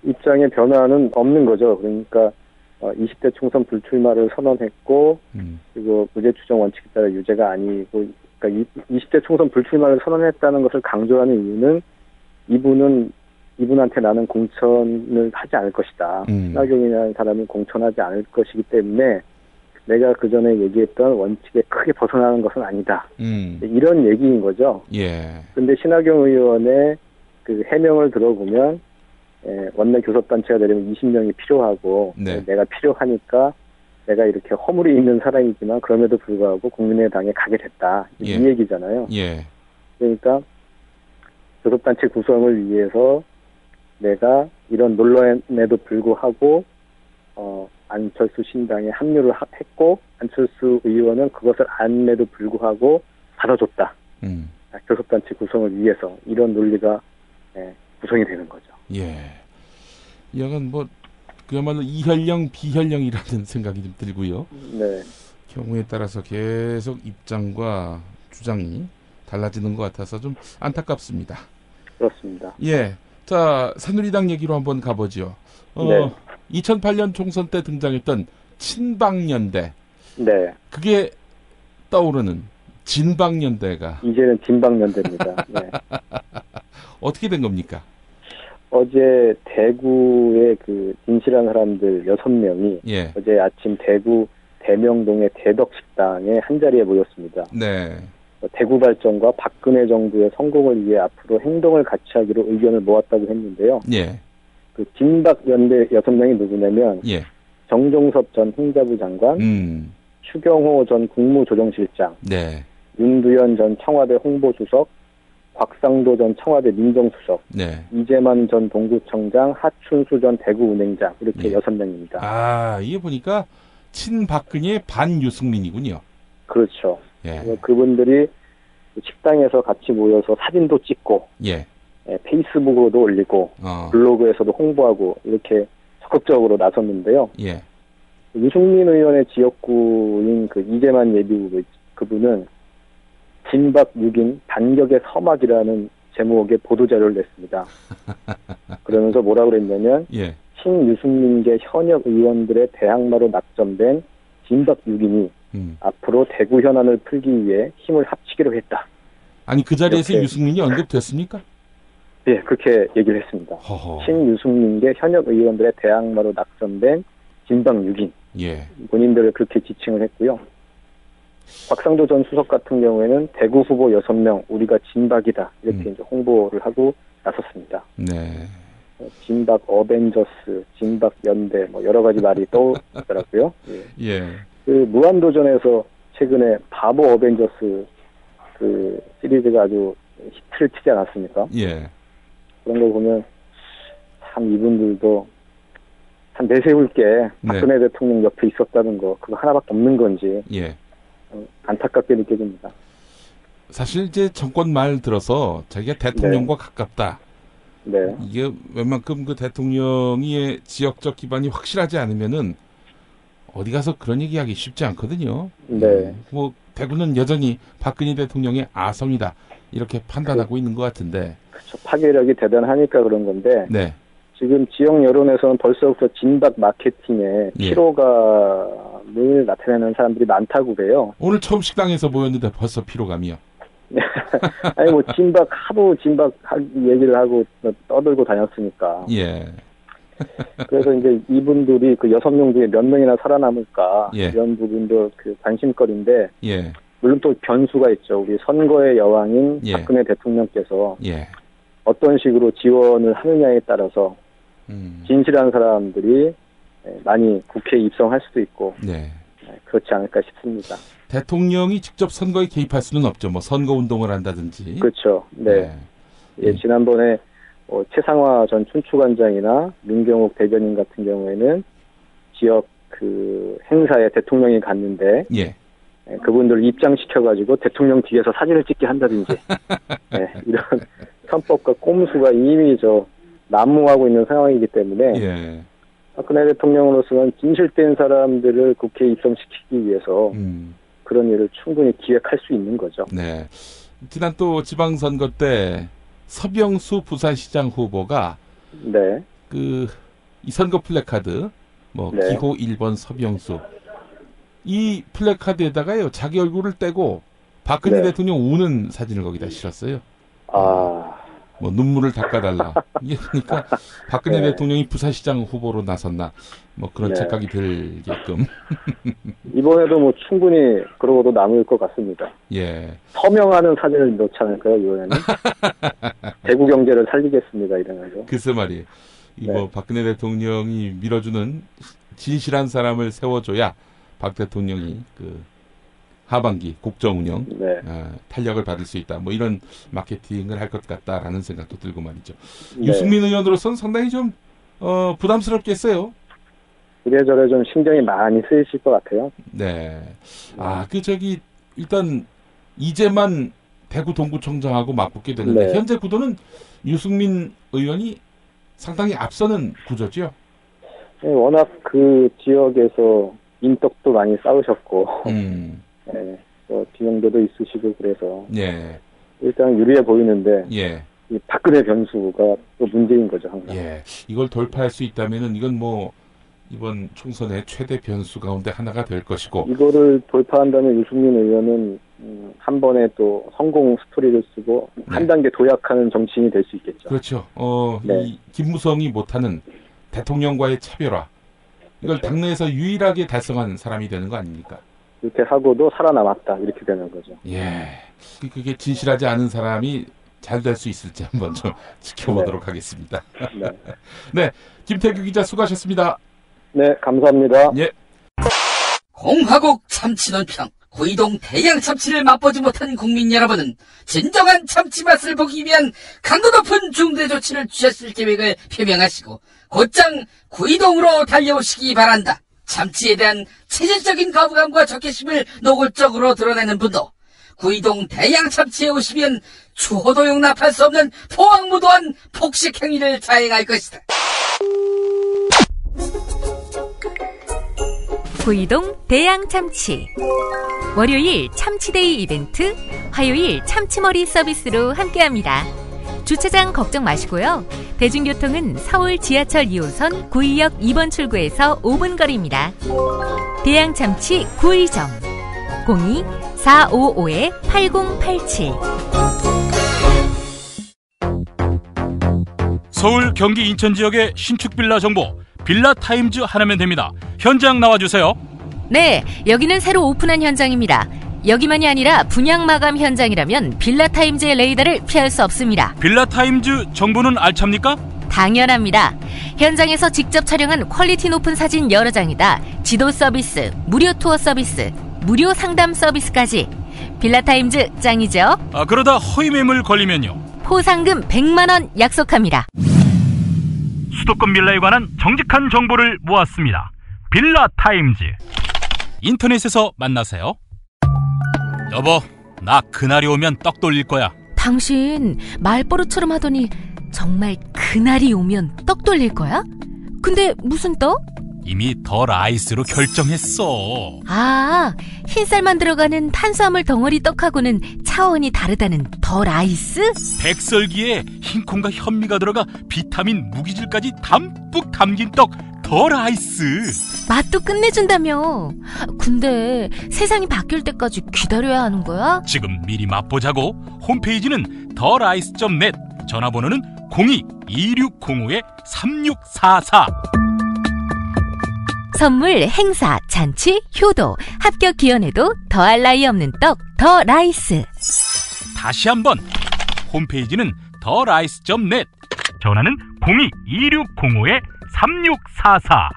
입장에 변화는 없는 거죠. 그러니까 20대 총선 불출마를 선언했고 그리고 무죄 추정 원칙에 따라 유죄가 아니고 그러니까 20대 총선 불출마를 선언했다는 것을 강조하는 이유는 이분한테 나는 공천을 하지 않을 것이다. 신학용이라는 사람은 공천하지 않을 것이기 때문에 내가 그 전에 얘기했던 원칙에 크게 벗어나는 것은 아니다. 이런 얘기인 거죠. 근데 신학용 의원의 그 해명을 들어보면 원내 교섭단체가 되려면 20명이 필요하고 내가 필요하니까 내가 이렇게 허물이 있는 사람이지만 그럼에도 불구하고 국민의당에 가게 됐다. 이 얘기잖아요. 그러니까 교섭단체 구성을 위해서 내가 이런 논란에도 불구하고 안철수 신당에 합류를 했고 안철수 의원은 그것을 안에도 불구하고 받아줬다. 교섭단체 구성을 위해서 이런 논리가 구성이 되는 거죠. 이건 뭐 그야말로 이혈령 비혈령이라는 생각이 좀 들고요. 경우에 따라서 계속 입장과 주장이 달라지는 것 같아서 좀 안타깝습니다. 그렇습니다. 자, 새누리당 얘기로 한번 가보죠. 2008년 총선 때 등장했던 친박연대. 그게 떠오르는 진박연대가. 이제는 진박연대입니다. 어떻게 된 겁니까? 어제 대구의 그 진실한 사람들 6명이 어제 아침 대구 대명동의 대덕식당에 한자리에 모였습니다. 대구 발전과 박근혜 정부의 성공을 위해 앞으로 행동을 같이 하기로 의견을 모았다고 했는데요. 그 진박연대 6명이 누구냐면 정종섭 전 행자부 장관, 추경호 전 국무조정실장, 윤두현 전 청와대 홍보수석, 곽상도 전 청와대 민정수석, 네. 이재만 전 동구청장, 하춘수 전 대구은행장 이렇게 6명입니다. 아, 이게 보니까 친박근혜 반유승민이군요. 그렇죠. 예. 그분들이 식당에서 같이 모여서 사진도 찍고, 예. 페이스북으로도 올리고, 블로그에서도 홍보하고 이렇게 적극적으로 나섰는데요. 예. 유승민 의원의 지역구인 그 이재만 예비후보 그분은 진박 6인 반격의 서막이라는 제목의 보도자료를 냈습니다. 그러면서 뭐라고 그랬냐면 예. 친유승민계 현역 의원들의 대항마로 낙점된 진박 6인이 앞으로 대구 현안을 풀기 위해 힘을 합치기로 했다. 아니 그 자리에서 이렇게. 유승민이 언급됐습니까? 예, 그렇게 얘기를 했습니다. 친유승민계 현역 의원들의 대항마로 낙점된 진박 6인. 예. 본인들을 그렇게 지칭을 했고요. 곽상도 전 수석 같은 경우에는 대구 후보 6명 우리가 진박이다 이렇게 이제 홍보를 하고 나섰습니다. 네. 진박 어벤져스, 진박 연대 뭐 여러 가지 말이 떠오르더라고요. 예. 예. 그 무한도전에서 최근에 바보 어벤져스 그 시리즈가 아주 히트를 치지 않았습니까? 예. 그런 거 보면 참 이분들도 참 내세울 게 박근혜 대통령 옆에 있었다는 거 그거 하나밖에 없는 건지 예. 안타깝게 느껴집니다. 사실 이제 정권 말 들어서 자기가 대통령과 가깝다. 네. 이게 웬만큼 그 대통령의 지역적 기반이 확실하지 않으면은 어디 가서 그런 얘기하기 쉽지 않거든요. 네. 뭐 대구는 여전히 박근혜 대통령의 아성이다 이렇게 판단하고 있는 것 같은데. 그렇죠. 파괴력이 대단하니까 그런 건데. 네. 지금 지역 여론에서는 벌써부터 진박 마케팅에 피로감을 나타내는 사람들이 많다고 그래요. 오늘 처음 식당에서 모였는데 벌써 피로감이요. 아니 뭐 진박 하도 진박 얘기를 하고 떠들고 다녔으니까. 예. 그래서 이제 이분들이 그 6명 중에 몇 명이나 살아남을까 이런 부분도 그 관심거리인데. 예. 물론 또 변수가 있죠. 우리 선거의 여왕인 박근혜 대통령께서 어떤 식으로 지원을 하느냐에 따라서 진실한 사람들이 많이 국회에 입성할 수도 있고 그렇지 않을까 싶습니다. 대통령이 직접 선거에 개입할 수는 없죠. 뭐 선거 운동을 한다든지. 그렇죠. 네. 예, 지난번에 최상화 전 춘추관장이나 민경욱 대변인 같은 경우에는 지역 그 행사에 대통령이 갔는데 그분들 입장시켜가지고 대통령 뒤에서 사진을 찍게 한다든지 이런 편법과 꼼수가 이미 난무하고 있는 상황이기 때문에 박근혜 대통령으로서는 진실된 사람들을 국회에 입성시키기 위해서 그런 일을 충분히 기획할 수 있는 거죠. 네. 지난 또 지방선거 때 서병수 부산시장 후보가 이 선거 플래카드 기호 1번 서병수 이 플래카드에다가요 자기 얼굴을 떼고 박근혜 대통령 우는 사진을 거기다 실었어요. 뭐 눈물을 닦아달라. 이게 그러니까 박근혜 대통령이 부산시장 후보로 나섰나 뭐 그런 착각이 들게끔. 이번에도 뭐 충분히 그러고도 남을 것 같습니다. 예. 서명하는 사진을 넣지 않을까요 이번에는? 대구 경제를 살리겠습니다 이러면서. 글쎄 말이에요. 이거 박근혜 대통령이 밀어주는 진실한 사람을 세워줘야 박 대통령이 그 하반기 국정운영 탄력을 받을 수 있다. 뭐 이런 마케팅을 할 것 같다라는 생각도 들고 말이죠. 유승민 의원으로서는 상당히 좀 부담스럽겠어요. 이래저래 좀 신경이 많이 쓰이실 것 같아요. 네. 일단 이제만 대구 동구청장하고 맞붙게 되는데 현재 구도는 유승민 의원이 상당히 앞서는 구조죠. 네, 워낙 그 지역에서 인덕도 많이 쌓으셨고 비용도도 있으시고 그래서 일단 유리해 보이는데 이 박근혜 변수가 또 문제인 거죠 항상. 이걸 돌파할 수 있다면은 이건 뭐 이번 총선의 최대 변수 가운데 하나가 될 것이고 이거를 돌파한다면 유승민 의원은 한 번에 또 성공 스토리를 쓰고 한 단계 도약하는 정치인이 될 수 있겠죠. 그렇죠. 이 김무성이 못하는 대통령과의 차별화 이걸 당내에서 유일하게 달성한 사람이 되는 거 아닙니까? 이렇게 하고도 살아남았다 이렇게 되는 거죠. 그게 진실하지 않은 사람이 잘 될 수 있을지 한번 좀 지켜보도록 하겠습니다. 네, 김태규 기자 수고하셨습니다. 네, 감사합니다. 공화국 참치는 평 구이동 대양 참치를 맛보지 못한 국민 여러분은 진정한 참치 맛을 보기 위한 강도 높은 중대 조치를 취하실 계획을 표명하시고 곧장 구이동으로 달려오시기 바란다. 참치에 대한 체질적인 거부감과 적개심을 노골적으로 드러내는 분도 구이동 대양 참치에 오시면 추호도 용납할 수 없는 포악무도한 폭식 행위를 자행할 것이다. 구이동 대양 참치. 월요일 참치데이 이벤트, 화요일 참치머리 서비스로 함께합니다. 주차장 걱정 마시고요. 대중교통은 서울 지하철 2호선 구의역 2번 출구에서 5분 거리입니다. 대양 참치 구의점 02-455-8087. 서울, 경기, 인천 지역의 신축 빌라 정보 빌라타임즈 하나면 됩니다. 현장 나와주세요. 네, 여기는 새로 오픈한 현장입니다. 여기만이 아니라 분양 마감 현장이라면 빌라타임즈의 레이더를 피할 수 없습니다. 빌라타임즈 정보는 알찹니까? 당연합니다. 현장에서 직접 촬영한 퀄리티 높은 사진 여러 장이다. 지도 서비스, 무료 투어 서비스, 무료 상담 서비스까지. 빌라타임즈 짱이죠? 그러다 허위 매물 걸리면요? 포상금 100만 원 약속합니다. 수도권 빌라에 관한 정직한 정보를 모았습니다. 빌라타임즈. 인터넷에서 만나세요. 여보, 나 그날이 오면 떡 돌릴 거야. 당신 말버릇처럼 하더니 정말 그날이 오면 떡 돌릴 거야? 근데 무슨 떡? 이미 더 라이스로 결정했어. 아, 흰쌀만 들어가는 탄수화물 덩어리 떡하고는 차원이 다르다는 더 라이스? 백설기에 흰콩과 현미가 들어가 비타민 무기질까지 담뿍 담긴 떡 더 라이스. 맛도 끝내준다며. 근데 세상이 바뀔 때까지 기다려야 하는 거야? 지금 미리 맛보자고. 홈페이지는 더라이스.net, 전화번호는 02-2605-3644. 선물, 행사, 잔치, 효도, 합격 기원에도 더할 나위 없는 떡, 더 라이스. 다시 한번, 홈페이지는 더라이스.net, 전화는 02-2605-3644.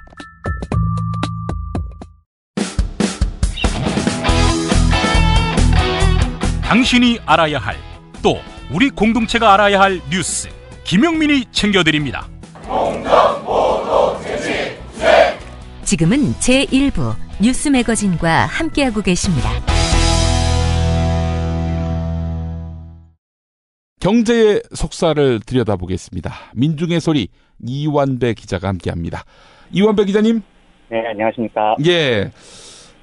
당신이 알아야 할, 또 우리 공동체가 알아야 할 뉴스, 김용민이 챙겨드립니다. 지금은 제1부 뉴스 매거진과 함께하고 계십니다. 경제의 속살을 들여다보겠습니다. 민중의 소리 이완배 기자가 함께합니다. 이완배 기자님. 네, 안녕하십니까. 예.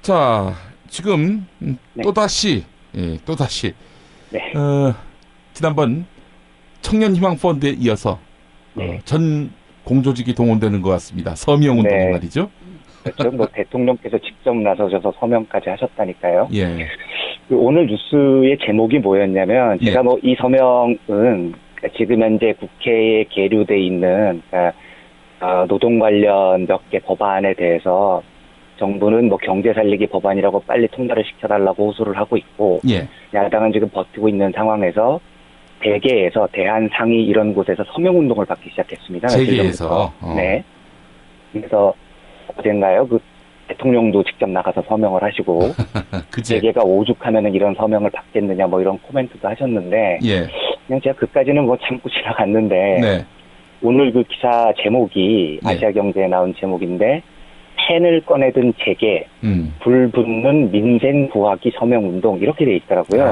자, 지금 네. 또다시 지난번 청년희망펀드에 이어서 전 공조직이 동원되는 것 같습니다. 서명운동이 말이죠. 그렇죠. 뭐 대통령께서 직접 나서셔서 서명까지 하셨다니까요. 예. 오늘 뉴스의 제목이 뭐였냐면 제가 뭐 이 서명은 지금 현재 국회에 계류돼 있는 노동 관련 몇 개 법안에 대해서 정부는 뭐 경제 살리기 법안이라고 빨리 통과를 시켜달라고 호소를 하고 있고 야당은 지금 버티고 있는 상황에서 대개에서 대한상위 이런 곳에서 서명운동을 받기 시작했습니다. 재계에서. 네. 그래서 어젠가요? 그 대통령도 직접 나가서 서명을 하시고 재계가 오죽하면은 이런 서명을 받겠느냐 뭐 이런 코멘트도 하셨는데 그냥 제가 그까지는 뭐 참고 지나갔는데 오늘 그 기사 제목이 아시아경제에 나온 제목인데 펜을 꺼내든 재계 불 붙는 민생 구하기 서명운동 이렇게 돼 있더라고요.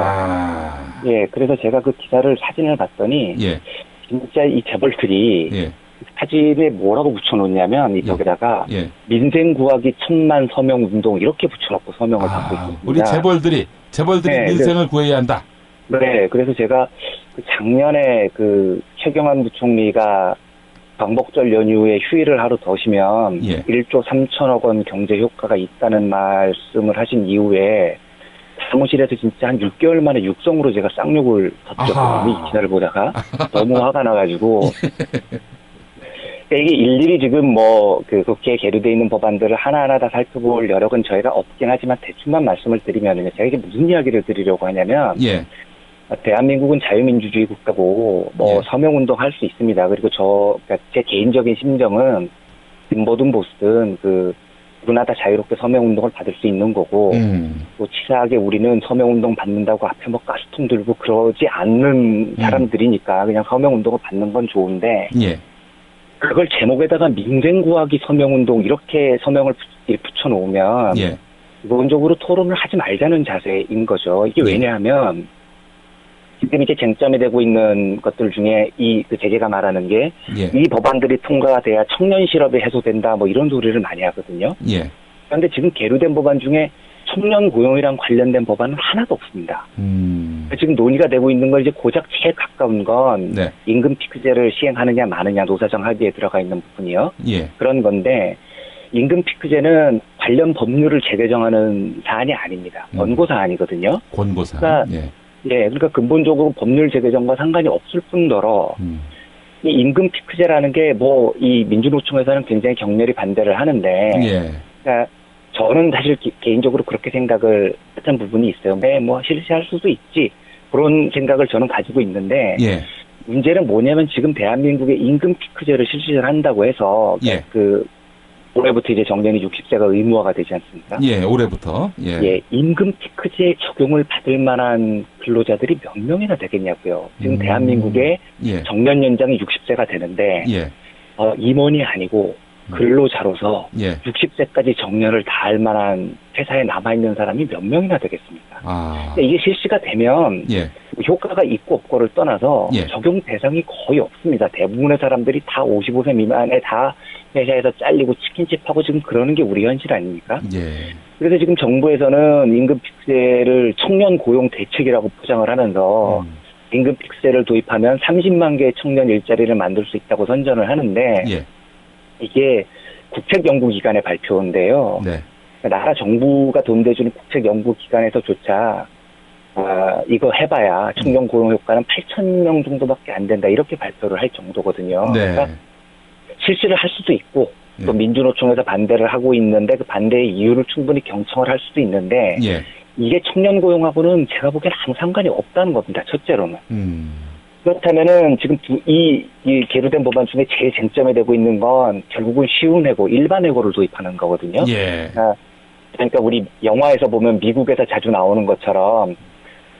예, 그래서 제가 그 기사를 사진을 봤더니 진짜 이 재벌들이 사진에 뭐라고 붙여놓냐면 이 벽에다가 민생 구하기 1000만 서명 운동 이렇게 붙여놓고 서명을 받고 있습니다. 우리 재벌들이 민생을 구해야 한다. 네, 그래서 제가 그 작년에 그 최경환 부총리가 광복절 연휴에 휴일을 하루 더 쉬면 1조 3천억 원 경제 효과가 있다는 말씀을 하신 이후에 사무실에서 진짜 한 6개월 만에 육성으로 제가 쌍욕을 터뜨렸거든요. 이 기사를 보다가 너무 화가 나가지고 이게 일일이 지금 뭐 그 국회에 계류돼 있는 법안들을 하나하나 다 살펴볼 여력은 저희가 없긴 하지만 대충만 말씀을 드리면은요. 제가 이게 무슨 이야기를 드리려고 하냐면 대한민국은 자유민주주의 국가고 뭐 서명운동 할 수 있습니다. 그리고 그러니까 제 개인적인 심정은 진보든 보수든 그 누구나 다 자유롭게 서명운동을 받을 수 있는 거고 또 치사하게 우리는 서명운동 받는다고 앞에 뭐 가스통 들고 그러지 않는 사람들이니까 그냥 서명운동을 받는 건 좋은데 예. 그걸 제목에다가 민생구하기 서명운동 이렇게 서명을 붙여놓으면 예. 기본적으로 토론을 하지 말자는 자세인 거죠. 이게 왜냐하면 지금 이제 쟁점이 되고 있는 것들 중에 그 재계가 말하는 게 이 법안들이 통과가 돼야 청년 실업이 해소된다 뭐 이런 소리를 많이 하거든요. 예. 그런데 지금 계류된 법안 중에 청년 고용이랑 관련된 법안은 하나도 없습니다. 지금 논의가 되고 있는 건 이제 고작 제일 가까운 건 임금 피크제를 시행하느냐 마느냐 노사정 합의에 들어가 있는 부분이요. 예. 그런 건데 임금 피크제는 관련 법률을 재개정하는 사안이 아닙니다. 권고 사안이거든요. 권고 사안. 그러니까 그러니까 근본적으로 법률 재개정과 상관이 없을 뿐더러 이 임금 피크제라는 게 뭐 이 민주노총에서는 굉장히 격렬히 반대를 하는데, 그러니까 저는 사실 개인적으로 그렇게 생각을 했던 부분이 있어요. 뭐 실시할 수도 있지 그런 생각을 저는 가지고 있는데 문제는 뭐냐면 지금 대한민국의 임금 피크제를 실시를 한다고 해서 그 올해부터 이제 정년이 60세가 의무화가 되지 않습니까? 예, 올해부터. 임금 피크제 적용을 받을 만한 근로자들이 몇 명이나 되겠냐고요. 지금 대한민국의 정년 연장이 60세가 되는데 임원이 아니고 근로자로서 60세까지 정년을 다할 만한 회사에 남아있는 사람이 몇 명이나 되겠습니까? 이게 실시가 되면 효과가 있고 없고를 떠나서 적용 대상이 거의 없습니다. 대부분의 사람들이 다 55세 미만에 다 회사에서 잘리고 치킨집하고 지금 그러는 게 우리 현실 아닙니까? 그래서 지금 정부에서는 임금 픽스를 청년 고용 대책이라고 포장을 하면서 임금 픽스를 도입하면 30만 개의 청년 일자리를 만들 수 있다고 선전을 하는데 이게 국책연구기관의 발표인데요. 나라 정부가 돈 대주는 국책연구기관에서조차 이거 해봐야 청년 고용 효과는 8,000명 정도밖에 안 된다 이렇게 발표를 할 정도거든요. 그러니까 실시를 할 수도 있고 또 민주노총에서 반대를 하고 있는데 그 반대의 이유를 충분히 경청을 할 수도 있는데 이게 청년 고용하고는 제가 보기엔 아무 상관이 없다는 겁니다. 첫째로는. 그렇다면은 지금 이 계류된 법안 중에 제일 쟁점이 되고 있는 건 결국은 쉬운 해고, 일반 해고를 도입하는 거거든요. 그러니까 우리 영화에서 보면 미국에서 자주 나오는 것처럼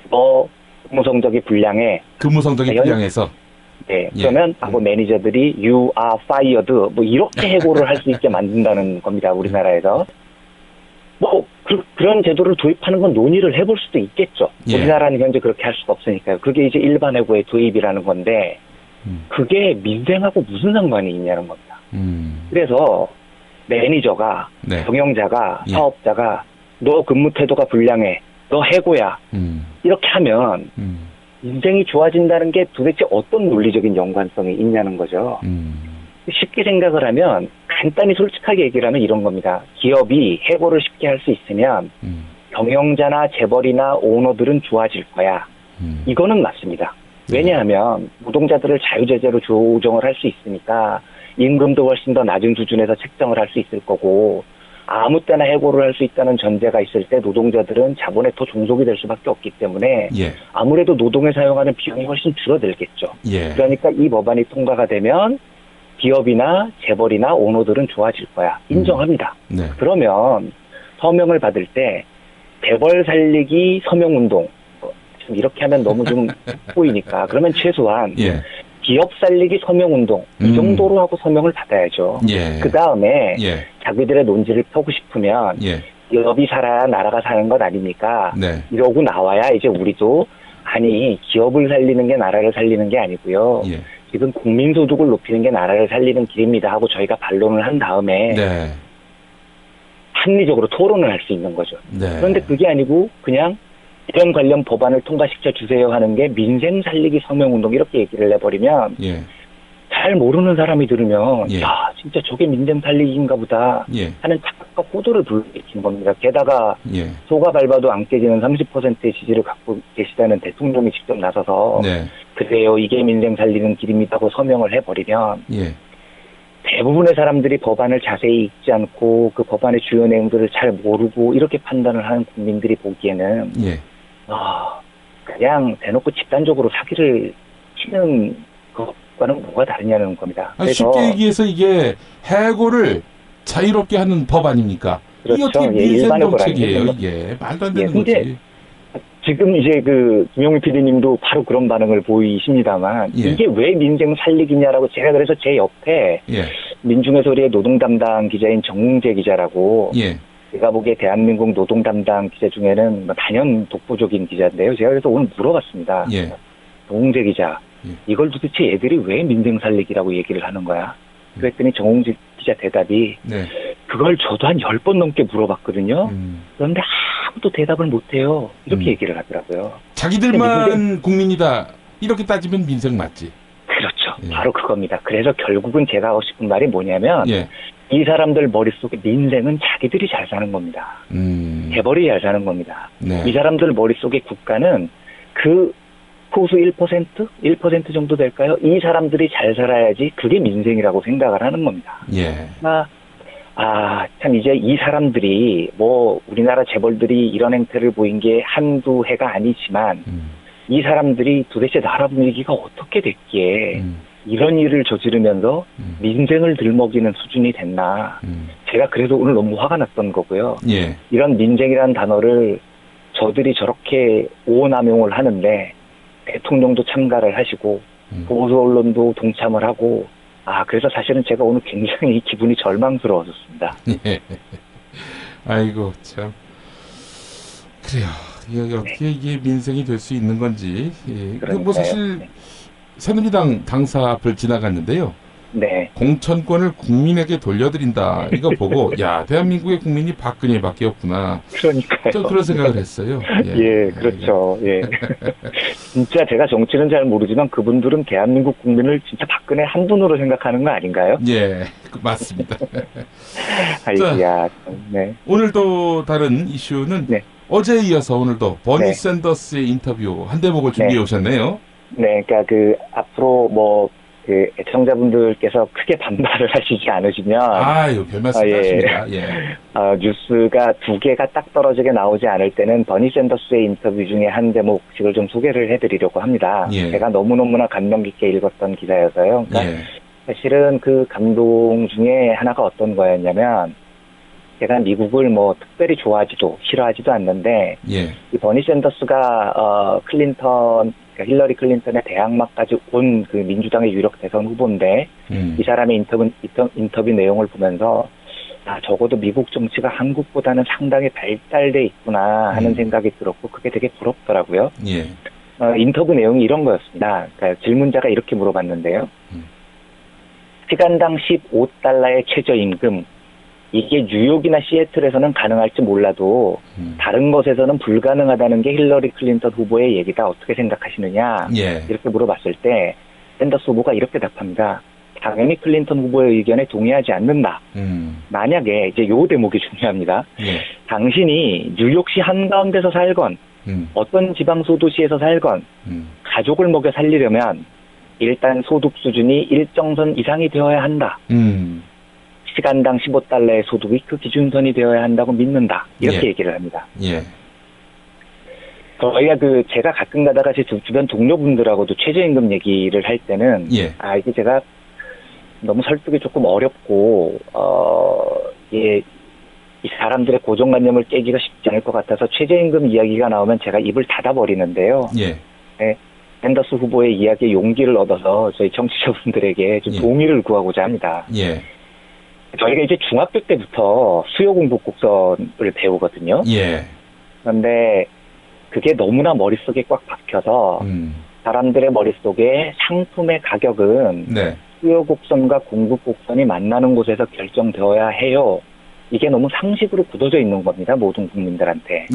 근무 성적이 불량해. 근무 성적이 불량해서. 그러면 매니저들이 you are fired 뭐 이렇게 해고를 할 수 있게 만든다는 겁니다. 우리나라에서. 그런 제도를 도입하는 건 논의를 해볼 수도 있겠죠. 우리나라는 현재 그렇게 할 수가 없으니까요. 그게 이제 일반 해고의 도입이라는 건데, 그게 민생하고 무슨 상관이 있냐는 겁니다. 그래서 매니저가, 경영자가, 사업자가, 너 근무 태도가 불량해, 너 해고야, 이렇게 하면 인생이 좋아진다는 게 도대체 어떤 논리적인 연관성이 있냐는 거죠. 쉽게 생각을 하면 간단히 솔직하게 얘기를 하면 이런 겁니다. 기업이 해고를 쉽게 할 수 있으면 경영자나 재벌이나 오너들은 좋아질 거야. 이거는 맞습니다. 왜냐하면 노동자들을 자유제재로 조정을 할 수 있으니까 임금도 훨씬 더 낮은 수준에서 책정을 할 수 있을 거고 아무 때나 해고를 할 수 있다는 전제가 있을 때 노동자들은 자본의 더 종속이 될 수밖에 없기 때문에 아무래도 노동에 사용하는 비용이 훨씬 줄어들겠죠. 그러니까 이 법안이 통과가 되면 기업이나 재벌이나 오너들은 좋아질 거야. 인정합니다. 그러면 서명을 받을 때 재벌 살리기 서명운동 지금 이렇게 하면 너무 좀 보이니까 그러면 최소한 기업 살리기 서명운동 이 정도로 하고 서명을 받아야죠. 그 다음에 자기들의 논지를 펴고 싶으면 기업이 살아야 나라가 사는 것 아닙니까? 이러고 나와야 이제 우리도 아니 기업을 살리는 게 나라를 살리는 게 아니고요. 지금 국민소득을 높이는 게 나라를 살리는 길입니다 하고 저희가 반론을 한 다음에 합리적으로 토론을 할 수 있는 거죠. 그런데 그게 아니고 그냥 이런 관련 법안을 통과시켜 주세요 하는 게 민생 살리기 서명운동 이렇게 얘기를 해버리면 잘 모르는 사람이 들으면 야 진짜 저게 민생 살리기인가 보다 하는 착각과 호도를 불러일으키는 겁니다. 게다가 소가 밟아도 안 깨지는 30%의 지지를 갖고 계시다는 대통령이 직접 나서서 그래요 이게 민생 살리는 길입니다 하고 서명을 해버리면 대부분의 사람들이 법안을 자세히 읽지 않고 그 법안의 주요 내용들을 잘 모르고 이렇게 판단을 하는 국민들이 보기에는 그냥 대놓고 집단적으로 사기를 치는 것과는 뭐가 다르냐는 겁니다. 쉽게 얘기해서 이게 해고를 자유롭게 하는 법 아닙니까? 그렇죠. 이게 어떻게 예, 민생 일반적으로 정책이에요, 아니에요. 이게. 말도 안 되는 예, 근데 거지. 지금 이제 김용민 PD님도 바로 그런 반응을 보이십니다만 예. 이게 왜 민생 살리기냐라고 제가 그래서 제 옆에 예. 민중의 소리의 노동 담당 기자인 정웅재 기자라고 예. 제가 보기에 대한민국 노동 담당 기자 중에는 단연 독보적인 기자인데요. 제가 그래서 오늘 물어봤습니다. 예. 정웅재 기자, 이걸 도대체 얘들이 왜 민생 살리기라고 얘기를 하는 거야? 그랬더니 정웅재 기자 대답이 네. 그걸 저도 한 10번 넘게 물어봤거든요. 그런데 아무도 대답을 못해요. 이렇게 얘기를 하더라고요. 자기들만 국민이다. 이렇게 따지면 민생 맞지. 그렇죠. 바로 그겁니다. 그래서 결국은 제가 하고 싶은 말이 뭐냐면 예. 이 사람들 머릿속에 민생은 자기들이 잘 사는 겁니다. 재벌이 잘 사는 겁니다. 네. 이 사람들 머릿속에 국가는 그 소수 1% 정도 될까요? 이 사람들이 잘 살아야지 그게 민생이라고 생각을 하는 겁니다. 예. 참 이제 이 사람들이 우리나라 재벌들이 이런 행태를 보인 게 한두 해가 아니지만 이 사람들이 도대체 나라 분위기가 어떻게 됐기에 이런 일을 저지르면서 민생을 들먹이는 수준이 됐나. 제가 그래서 오늘 너무 화가 났던 거고요. 예. 이런 민생이라는 단어를 저들이 저렇게 오남용을 하는데 대통령도 참가를 하시고 보수 언론도 동참을 하고 그래서 사실은 제가 오늘 굉장히 기분이 절망스러워졌습니다. 예. 아이고 참 그래요. 이게 어떻게 이게 민생이 될 수 있는 건지. 예. 뭐 사실 새누리당 당사 앞을 지나갔는데요. 네. 공천권을 국민에게 돌려드린다. 이거 보고 야 대한민국의 국민이 박근혜밖에 없구나. 그러니까요. 저 그런 생각을 했어요. 예, 그렇죠. 예. 진짜 제가 정치는 잘 모르지만 그분들은 대한민국 국민을 진짜 박근혜 한 분으로 생각하는 거 아닌가요? 예, 맞습니다. 아이고야. 네. 오늘 또 다른 이슈는 어제에 이어서 오늘도 버니 샌더스의 인터뷰 한 대목을 준비해 오셨네요. 네, 그러니까 앞으로 애청자분들께서 크게 반발을 하시지 않으시면. 별 말씀 하십니다. 예. 뉴스가 두 개가 딱 떨어지게 나오지 않을 때는 버니 샌더스의 인터뷰 중에 한 대목씩을 좀 소개를 해드리려고 합니다. 예. 제가 너무너무나 감명 깊게 읽었던 기사여서요. 그러니까 사실은 그 감동 중에 하나가 어떤 거였냐면, 제가 미국을 특별히 좋아하지도 싫어하지도 않는데, 이 버니 샌더스가 힐러리 클린턴의 대항마까지 온 그 민주당의 유력 대선 후보인데 이 사람의 인터뷰 내용을 보면서 적어도 미국 정치가 한국보다는 상당히 발달돼 있구나 하는 생각이 들었고 그게 되게 부럽더라고요. 인터뷰 내용이 이런 거였습니다. 그러니까 질문자가 이렇게 물어봤는데요. 시간당 15달러의 최저임금 이게 뉴욕이나 시애틀에서는 가능할지 몰라도 다른 곳에서는 불가능하다는 게 힐러리 클린턴 후보의 얘기다. 어떻게 생각하시느냐? 이렇게 물어봤을 때 샌더스 후보가 이렇게 답합니다. 당연히 클린턴 후보의 의견에 동의하지 않는다. 만약에 이제 요 대목이 중요합니다. 당신이 뉴욕시 한가운데서 살건 어떤 지방소도시에서 살건 가족을 먹여 살리려면 일단 소득 수준이 일정 선 이상이 되어야 한다. 시간당 15달러의 소득이 그 기준선이 되어야 한다고 믿는다. 이렇게 얘기를 합니다. 저희가 제가 가끔 가다가 제 주변 동료분들하고도 최저임금 얘기를 할 때는, 이게 제가 너무 설득이 조금 어렵고, 이 사람들의 고정관념을 깨기가 쉽지 않을 것 같아서 최저임금 이야기가 나오면 제가 입을 닫아버리는데요. 샌더스 후보의 이야기에 용기를 얻어서 저희 청취자분들에게 좀 동의를 구하고자 합니다. 저희가 이제 중학교 때부터 수요 공급 곡선을 배우거든요. 그런데 그게 너무나 머릿속에 꽉 박혀서 사람들의 머릿속에 상품의 가격은 수요 곡선과 공급 곡선이 만나는 곳에서 결정되어야 해요. 이게 너무 상식으로 굳어져 있는 겁니다. 모든 국민들한테.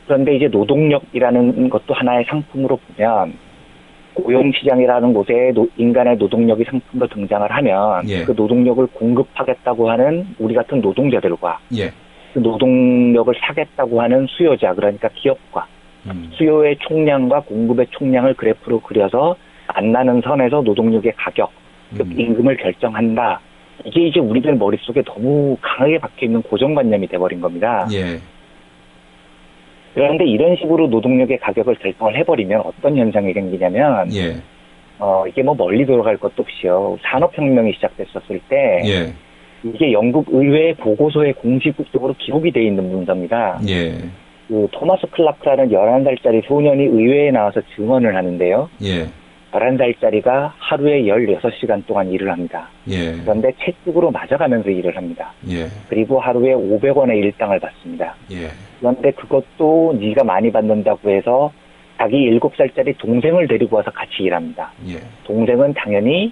그런데 이제 노동력이라는 것도 하나의 상품으로 보면 고용시장이라는 곳에 인간의 노동력이 상품으로 등장을 하면 그 노동력을 공급하겠다고 하는 우리 같은 노동자들과 그 노동력을 사겠다고 하는 수요자, 그러니까 기업과 수요의 총량과 공급의 총량을 그래프로 그려서 만나는 선에서 노동력의 가격, 즉 임금을 결정한다. 이게 이제 우리들 머릿속에 너무 강하게 박혀있는 고정관념이 돼버린 겁니다. 그런데 이런 식으로 노동력의 가격을 결정을 해버리면 어떤 현상이 생기냐면 이게 멀리 돌아갈 것도 없이요. 산업혁명이 시작됐었을 때 이게 영국 의회 보고서에 공식적으로 기록이 돼 있는 문서입니다. 예. 그 토마스 클라크라는 11살짜리 소년이 의회에 나와서 증언을 하는데요. 예. 11살짜리가 하루에 16시간 동안 일을 합니다. 예. 그런데 채찍으로 맞아가면서 일을 합니다. 예. 그리고 하루에 500원의 일당을 받습니다. 예. 그런데 그것도 네가 많이 받는다고 해서 자기 7살짜리 동생을 데리고 와서 같이 일합니다. 예. 동생은 당연히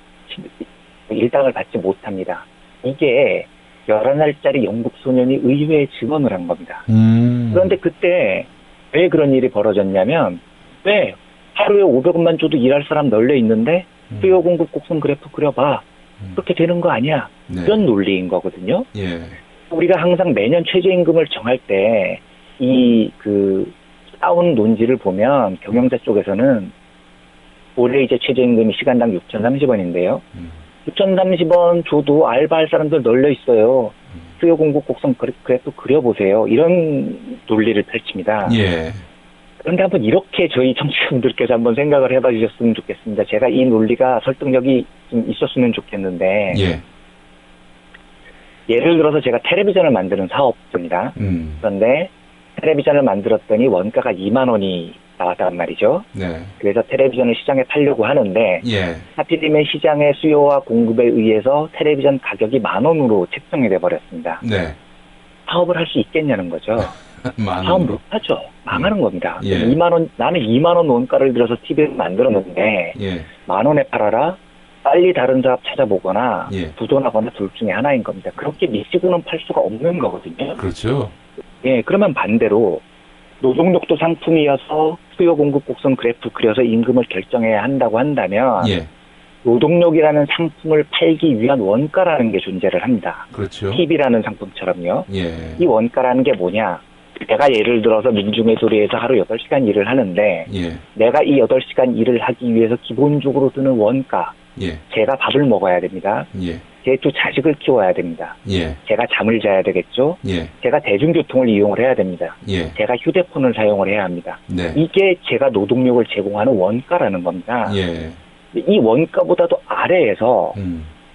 일당을 받지 못합니다. 이게 11살짜리 영국 소년이 의회에 증언을 한 겁니다. 그런데 그때 왜 그런 일이 벌어졌냐면 왜 하루에 500원만 줘도 일할 사람 널려 있는데 수요 공급 곡선 그래프 그려봐. 그렇게 되는 거 아니야. 네. 이런 논리인 거거든요. 예. 우리가 항상 매년 최저임금을 정할 때 이 싸운 논지를 보면 경영자 쪽에서는 올해 이제 최저임금이 시간당 6,030원인데요. 6,030원 줘도 알바할 사람들 널려 있어요. 수요 공급 곡선 그래프 그려보세요. 이런 논리를 펼칩니다. 예. 그런데 한번 이렇게 저희 청취자분들께서 한번 생각을 해봐 주셨으면 좋겠습니다. 제가 이 논리가 설득력이 좀 있었으면 좋겠는데, 예. 예를 들어서 제가 텔레비전을 만드는 사업입니다. 그런데 텔레비전을 만들었더니 원가가 2만 원이 나왔단 말이죠. 네. 그래서 텔레비전을 시장에 팔려고 하는데, 예. 하필이면 시장의 수요와 공급에 의해서 텔레비전 가격이 10,000원으로 책정이 돼버렸습니다. 네. 사업을 할 수 있겠냐는 거죠. 사업 못하죠. 망하는 겁니다. 예. 2만 원, 나는 2만 원 원가를 들여서 TV를 만들었는데, 예. 10,000원에 팔아라? 빨리 다른 사업 찾아보거나, 예. 부도나거나 둘 중에 하나인 겁니다. 그렇게 미치고는 팔 수가 없는 거거든요. 그렇죠. 예, 그러면 반대로, 노동력도 상품이어서 수요 공급 곡선 그래프 그려서 임금을 결정해야 한다고 한다면, 예. 노동력이라는 상품을 팔기 위한 원가라는 게 존재를 합니다. 그렇죠. TV라는 상품처럼요. 예. 이 원가라는 게 뭐냐? 내가 예를 들어서 민중의 소리에서 하루 8시간 일을 하는데, 예. 내가 이 8시간 일을 하기 위해서 기본적으로 드는 원가, 예. 제가 밥을 먹어야 됩니다. 예. 제 또 자식을 키워야 됩니다. 예. 제가 잠을 자야 되겠죠. 예. 제가 대중교통을 이용을 해야 됩니다. 예. 제가 휴대폰을 사용을 해야 합니다. 네. 이게 제가 노동력을 제공하는 원가라는 겁니다. 예. 이 원가보다도 아래에서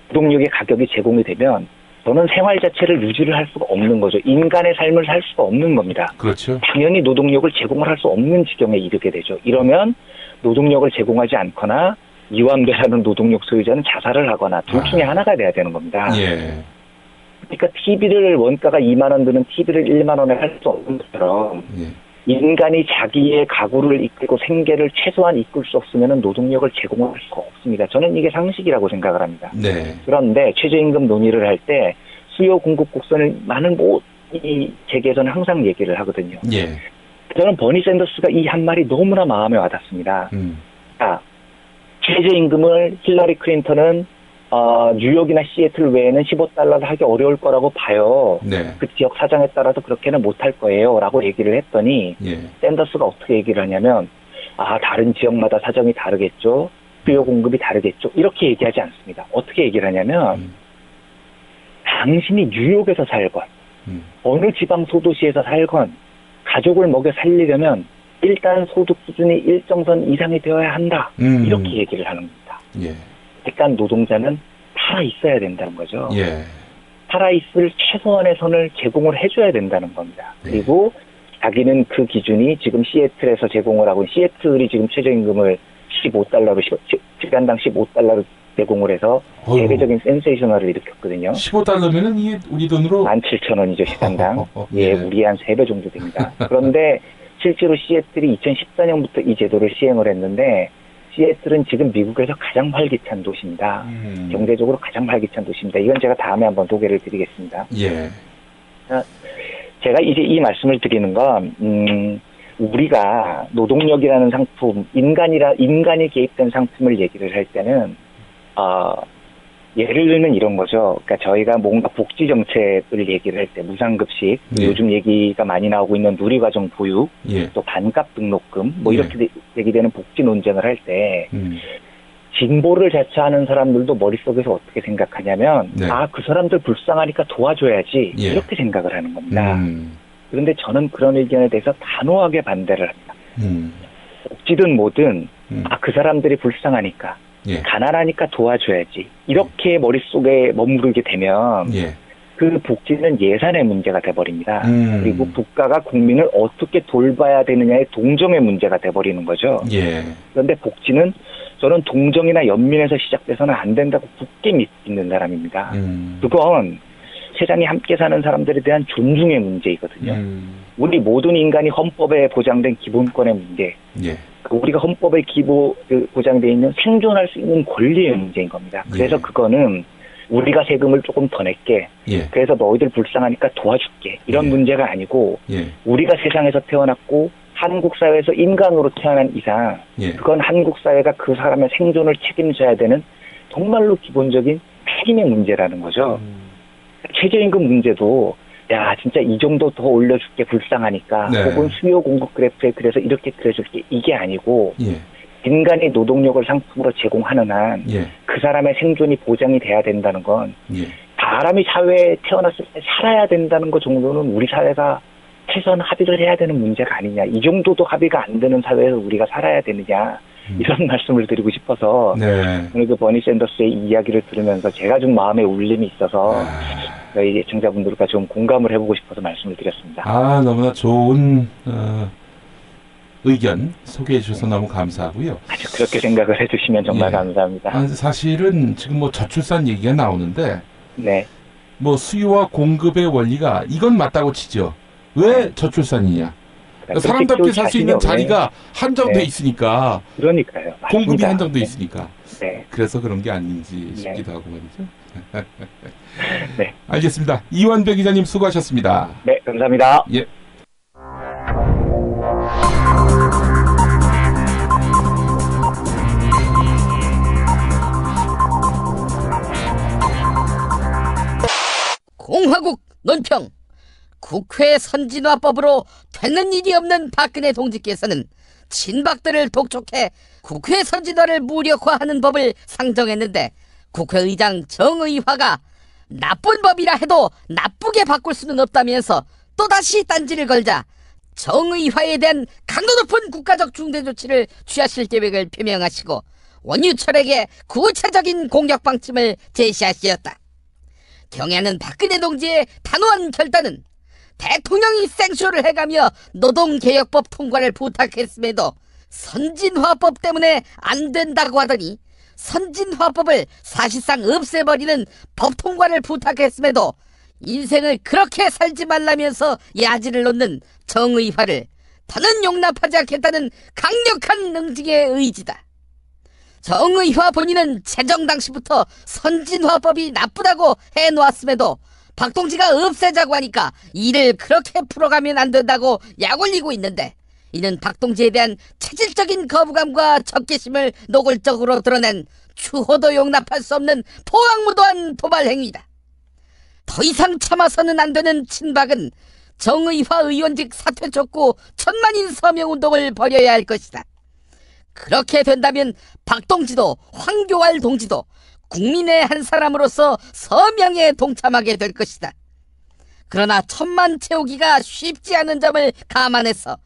노동력의 가격이 제공이 되면 저는 생활 자체를 유지를 할 수가 없는 거죠. 인간의 삶을 살 수가 없는 겁니다. 그렇죠. 당연히 노동력을 제공을 할 수 없는 지경에 이르게 되죠. 이러면 노동력을 제공하지 않거나 이완되라는 노동력 소유자는 자살을 하거나 둘 중에 하나가 돼야 되는 겁니다. 예. 그러니까 TV를 원가가 2만 원 드는 TV를 1만 원에 할 수 없는 것처럼 인간이 자기의 가구를 이끌고 생계를 최소한 이끌 수 없으면 노동력을 제공할 수가 없습니다. 저는 이게 상식이라고 생각을 합니다. 네. 그런데 최저임금 논의를 할 때 수요 공급 곡선을 많은 이 재계에서는 항상 얘기를 하거든요. 예. 저는 버니 샌더스가 이 한 말이 너무나 마음에 와닿습니다. 자, 최저임금을 힐러리 클린턴은 뉴욕이나 시애틀 외에는 15달러를 하기 어려울 거라고 봐요. 네. 그 지역 사정에 따라서 그렇게는 못할 거예요. 라고 얘기를 했더니 예. 샌더스가 어떻게 얘기를 하냐면 다른 지역마다 사정이 다르겠죠. 수요 공급이 다르겠죠. 이렇게 얘기하지 않습니다. 어떻게 얘기를 하냐면 당신이 뉴욕에서 살건 어느 지방 소도시에서 살건 가족을 먹여 살리려면 일단 소득 수준이 일정선 이상이 되어야 한다. 이렇게 얘기를 하는 겁니다. 예. 일단 노동자는 살아 있어야 된다는 거죠. 예. 살아 있을 최소한의 선을 제공을 해줘야 된다는 겁니다. 그리고 자기는 그 기준이 지금 시애틀에서 제공을 하고 시애틀이 지금 최저임금을 15달러로 시간당 15달러로 제공을 해서 세계적인 센세이셔널을 일으켰거든요. 15달러면은 이게 우리 돈으로 17,000원이죠 시간당. 예. 우리 한 3배 정도 됩니다. 그런데 실제로 시애틀이 2014년부터 이 제도를 시행을 했는데 시애틀은 지금 미국에서 가장 활기찬 도시입니다. 경제적으로 가장 활기찬 도시입니다. 이건 제가 다음에 한번 소개를 드리겠습니다. 예. 제가 이제 이 말씀을 드리는 건 우리가 노동력이라는 상품, 인간이 개입된 상품을 얘기를 할 때는 예를 들면 이런 거죠. 그러니까 저희가 뭔가 복지 정책을 얘기를 할 때 무상급식, 요즘 얘기가 많이 나오고 있는 누리과정 보육, 또 반값 등록금, 이렇게 얘기되는 복지 논쟁을 할 때 진보를 자처하는 사람들도 머릿속에서 어떻게 생각하냐면 그 사람들 불쌍하니까 도와줘야지 이렇게 생각을 하는 겁니다. 그런데 저는 그런 의견에 대해서 단호하게 반대를 합니다. 복지든 뭐든 그 사람들이 불쌍하니까 가난하니까 도와줘야지 이렇게 머릿속에 머무르게 되면 그 복지는 예산의 문제가 돼버립니다. 그리고 국가가 국민을 어떻게 돌봐야 되느냐의 동정의 문제가 돼버리는 거죠. 예. 그런데 복지는 저는 동정이나 연민에서 시작돼서는 안 된다고 굳게 믿는 사람입니다. 그건 세상에 함께 사는 사람들에 대한 존중의 문제이거든요. 우리 모든 인간이 헌법에 보장된 기본권의 문제, 예. 우리가 헌법에 보장되어 있는 생존할 수 있는 권리의 문제인 겁니다. 그래서 그거는 우리가 세금을 조금 더 낼게. 예. 그래서 너희들 불쌍하니까 도와줄게. 이런 문제가 아니고 우리가 세상에서 태어났고 한국 사회에서 인간으로 태어난 이상 그건 한국 사회가 그 사람의 생존을 책임져야 되는 정말로 기본적인 책임의 문제라는 거죠. 최저임금 문제도 야 진짜 이 정도 더 올려줄게 불쌍하니까 혹은 수요 공급 그래프에 그래서 이렇게 그려줄게 이게 아니고 인간의 노동력을 상품으로 제공하는 한 그 사람의 생존이 보장이 돼야 된다는 건 사람이 사회에 태어났을 때 살아야 된다는 것 정도는 우리 사회가 최소한 합의를 해야 되는 문제가 아니냐. 이 정도도 합의가 안 되는 사회에서 우리가 살아야 되느냐. 이런 말씀을 드리고 싶어서 오늘 그 버니 샌더스의 이야기를 들으면서 제가 좀 마음에 울림이 있어서 저희 애청자분들과 좀 공감을 해보고 싶어서 말씀을 드렸습니다. 너무나 좋은 의견 소개해 주셔서 너무 감사하고요. 아주 그렇게 생각을 해주시면 정말 감사합니다. 사실은 지금 뭐 저출산 얘기가 나오는데 뭐 수요와 공급의 원리가 이건 맞다고 치죠. 왜 저출산이냐? 사람답게 살 수 있는 자리가 한정돼 있으니까. 그러니까요. 맞습니다. 공급이 한정돼 있으니까. 그래서 그런 게 아닌지 싶기도 하고 말이죠. 알겠습니다. 이완배 기자님 수고하셨습니다. 네, 감사합니다. 예. 공화국 논평. 국회 선진화법으로 되는 일이 없는 박근혜 동지께서는 친박들을 독촉해 국회 선진화를 무력화하는 법을 상정했는데 국회의장 정의화가 나쁜 법이라 해도 나쁘게 바꿀 수는 없다면서 또다시 딴지를 걸자 정의화에 대한 강도 높은 국가적 중대 조치를 취하실 계획을 표명하시고 원유철에게 구체적인 공격 방침을 제시하시었다. 경야는 박근혜 동지의 단호한 결단은 대통령이 생쇼를 해가며 노동개혁법 통과를 부탁했음에도 선진화법 때문에 안 된다고 하더니 선진화법을 사실상 없애버리는 법 통과를 부탁했음에도 인생을 그렇게 살지 말라면서 야지를 놓는 정의화를 더는 용납하지 않겠다는 강력한 응징의 의지다. 정의화 본인은 재정 당시부터 선진화법이 나쁘다고 해놓았음에도 박동지가 없애자고 하니까 이를 그렇게 풀어가면 안 된다고 약올리고 있는데 이는 박동지에 대한 체질적인 거부감과 적개심을 노골적으로 드러낸 추호도 용납할 수 없는 포악무도한 도발 행위다. 더 이상 참아서는 안 되는 친박은 정의화 의원직 사퇴 촉구 천만인 서명운동을 벌여야 할 것이다. 그렇게 된다면 박동지도 황교안 동지도 국민의 한 사람으로서 서명에 동참하게 될 것이다. 그러나 1000만 채우기가 쉽지 않은 점을 감안해서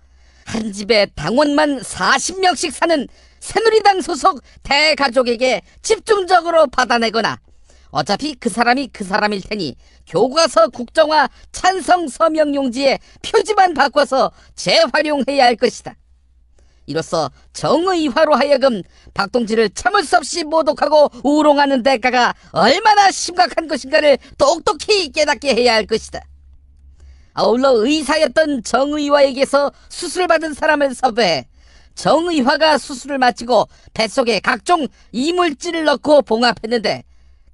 한 집에 당원만 40명씩 사는 새누리당 소속 대가족에게 집중적으로 받아내거나 어차피 그 사람이 그 사람일 테니 교과서 국정화 찬성 서명 용지에 표지만 바꿔서 재활용해야 할 것이다. 이로써 정의화로 하여금 박동지를 참을 수 없이 모독하고 우롱하는 대가가 얼마나 심각한 것인가를 똑똑히 깨닫게 해야 할 것이다. 아울러 의사였던 정의화에게서 수술을 받은 사람을 섭외해 정의화가 수술을 마치고 뱃속에 각종 이물질을 넣고 봉합했는데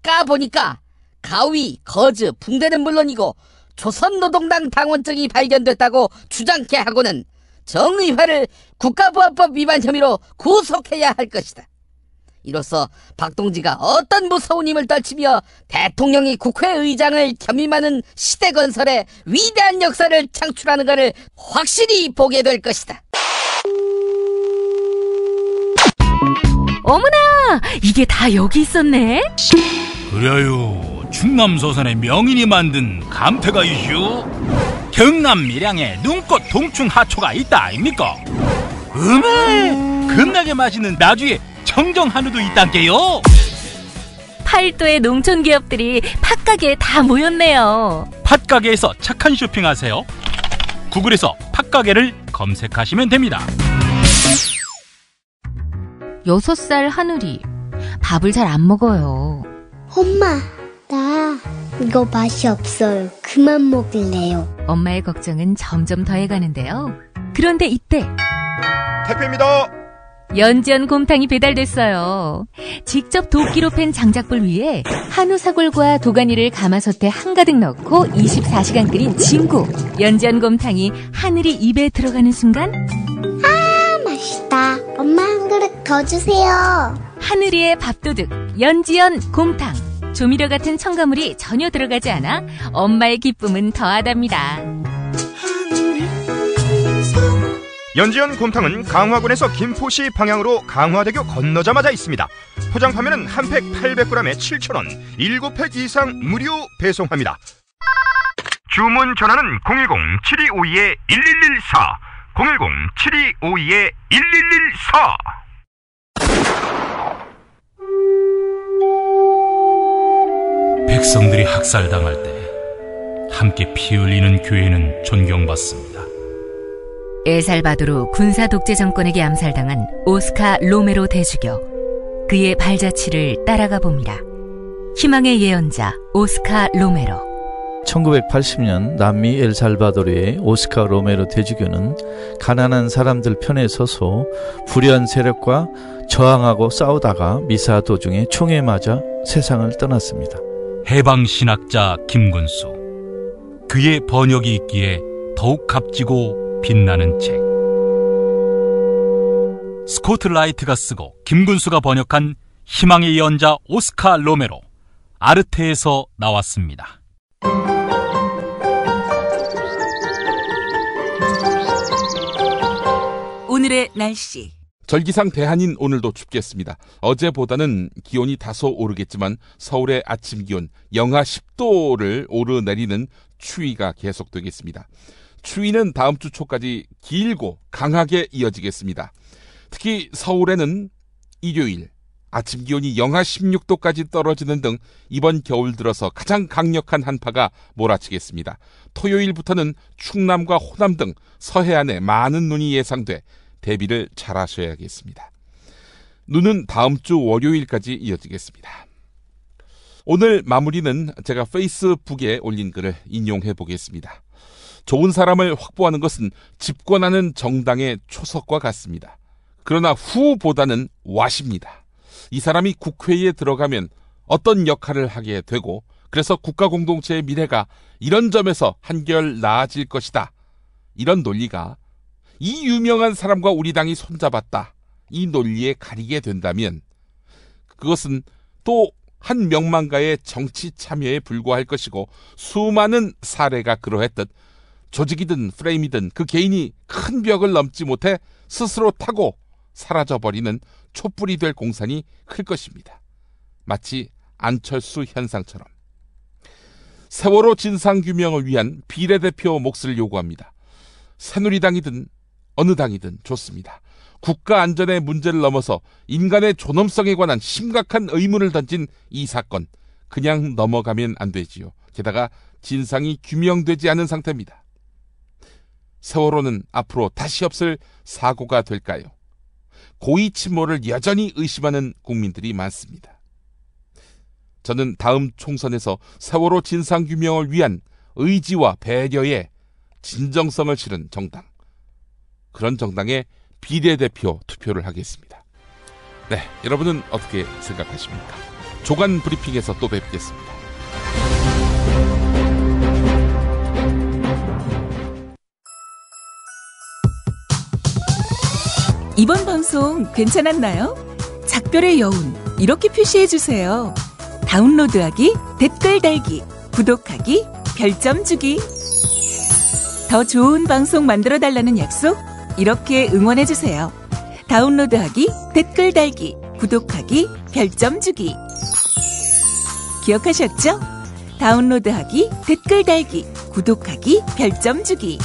까보니까 가위, 거즈, 붕대는 물론이고 조선노동당 당원증이 발견됐다고 주장케 하고는 정의화를 국가보안법 위반 혐의로 구속해야 할 것이다. 이로써 박동지가 어떤 무서운 힘을 떨치며 대통령이 국회의장을 겸임하는 시대 건설에 위대한 역사를 창출하는 것을 확실히 보게 될 것이다. 어머나, 이게 다 여기 있었네. 그래요, 충남서산의 명인이 만든 감태가 이슈. 경남 밀양에 눈꽃 동충 하초가 있다 아닙니까? 겁나게 맛있는 나주에 청정 한우도 있단게요. 팔도의 농촌 기업들이 팥가게에 다 모였네요. 팥가게에서 착한 쇼핑하세요. 구글에서 팥가게를 검색하시면 됩니다. 6살 하늘이 밥을 잘 안 먹어요. 엄마, 나 이거 맛이 없어요. 그만 먹을래요. 엄마의 걱정은 점점 더해가는데요. 그런데 이때 택배입니다. 연지연 곰탕이 배달됐어요. 직접 도끼로 팬 장작불 위에 한우 사골과 도가니를 가마솥에 한가득 넣고 24시간 끓인 진구. 연지연 곰탕이 하늘이 입에 들어가는 순간 맛있다. 엄마 한 그릇 더 주세요. 하늘이의 밥도둑 연지연 곰탕. 조미료 같은 첨가물이 전혀 들어가지 않아 엄마의 기쁨은 더하답니다. 연지연 곰탕은 강화군에서 김포시 방향으로 강화대교 건너자마자 있습니다. 포장 판매는 한 팩 800g에 7,000원, 7팩 이상 무료 배송합니다. 주문 전화는 010-7252-1114, 010-7252-1114. 백성들이 학살당할 때 함께 피 흘리는 교회는 존경받습니다. 엘살바도르 군사 독재 정권에게 암살당한 오스카 로메로 대주교. 그의 발자취를 따라가 봅니다. 희망의 예언자 오스카 로메로. 1980년 남미 엘살바도르의 오스카 로메로 대주교는 가난한 사람들 편에 서서 불의한 세력과 저항하고 싸우다가 미사 도중에 총에 맞아 세상을 떠났습니다. 해방신학자 김군수. 그의 번역이 있기에 더욱 값지고 빛나는 책. 스코트 라이트가 쓰고 김군수가 번역한 희망의 예언자 오스카 로메로. 아르테에서 나왔습니다. 오늘의 날씨. 절기상 대한인 오늘도 춥겠습니다. 어제보다는 기온이 다소 오르겠지만 서울의 아침 기온 영하 10도를 오르내리는 추위가 계속되겠습니다. 추위는 다음 주 초까지 길고 강하게 이어지겠습니다. 특히 서울에는 일요일 아침 기온이 영하 16도까지 떨어지는 등 이번 겨울 들어서 가장 강력한 한파가 몰아치겠습니다. 토요일부터는 충남과 호남 등 서해안에 많은 눈이 예상돼 대비를 잘 하셔야겠습니다. 눈은 다음 주 월요일까지 이어지겠습니다. 오늘 마무리는 제가 페이스북에 올린 글을 인용해 보겠습니다. 좋은 사람을 확보하는 것은 집권하는 정당의 초석과 같습니다. 그러나 후보다는 와십니다. 이 사람이 국회에 들어가면 어떤 역할을 하게 되고 그래서 국가공동체의 미래가 이런 점에서 한결 나아질 것이다. 이런 논리가 이 유명한 사람과 우리 당이 손잡았다. 이 논리에 가리게 된다면 그것은 또 한 명망가의 정치 참여에 불과할 것이고 수많은 사례가 그러했듯 조직이든 프레임이든 그 개인이 큰 벽을 넘지 못해 스스로 타고 사라져버리는 촛불이 될 공산이 클 것입니다. 마치 안철수 현상처럼. 세월호 진상규명을 위한 비례대표 몫을 요구합니다. 새누리당이든 어느 당이든 좋습니다. 국가 안전의 문제를 넘어서 인간의 존엄성에 관한 심각한 의문을 던진 이 사건, 그냥 넘어가면 안 되지요. 게다가 진상이 규명되지 않은 상태입니다. 세월호는 앞으로 다시 없을 사고가 될까요? 고의 침몰을 여전히 의심하는 국민들이 많습니다. 저는 다음 총선에서 세월호 진상규명을 위한 의지와 배려의 진정성을 실은 정당, 그런 정당의 비례대표 투표를 하겠습니다. 네, 여러분은 어떻게 생각하십니까? 조간 브리핑에서 또 뵙겠습니다. 이번 방송 괜찮았나요? 작별의 여운 이렇게 표시해주세요. 다운로드하기, 댓글 달기, 구독하기, 별점 주기. 더 좋은 방송 만들어달라는 약속 이렇게 응원해주세요. 다운로드하기, 댓글 달기, 구독하기, 별점 주기. 기억하셨죠? 다운로드하기, 댓글 달기, 구독하기, 별점 주기.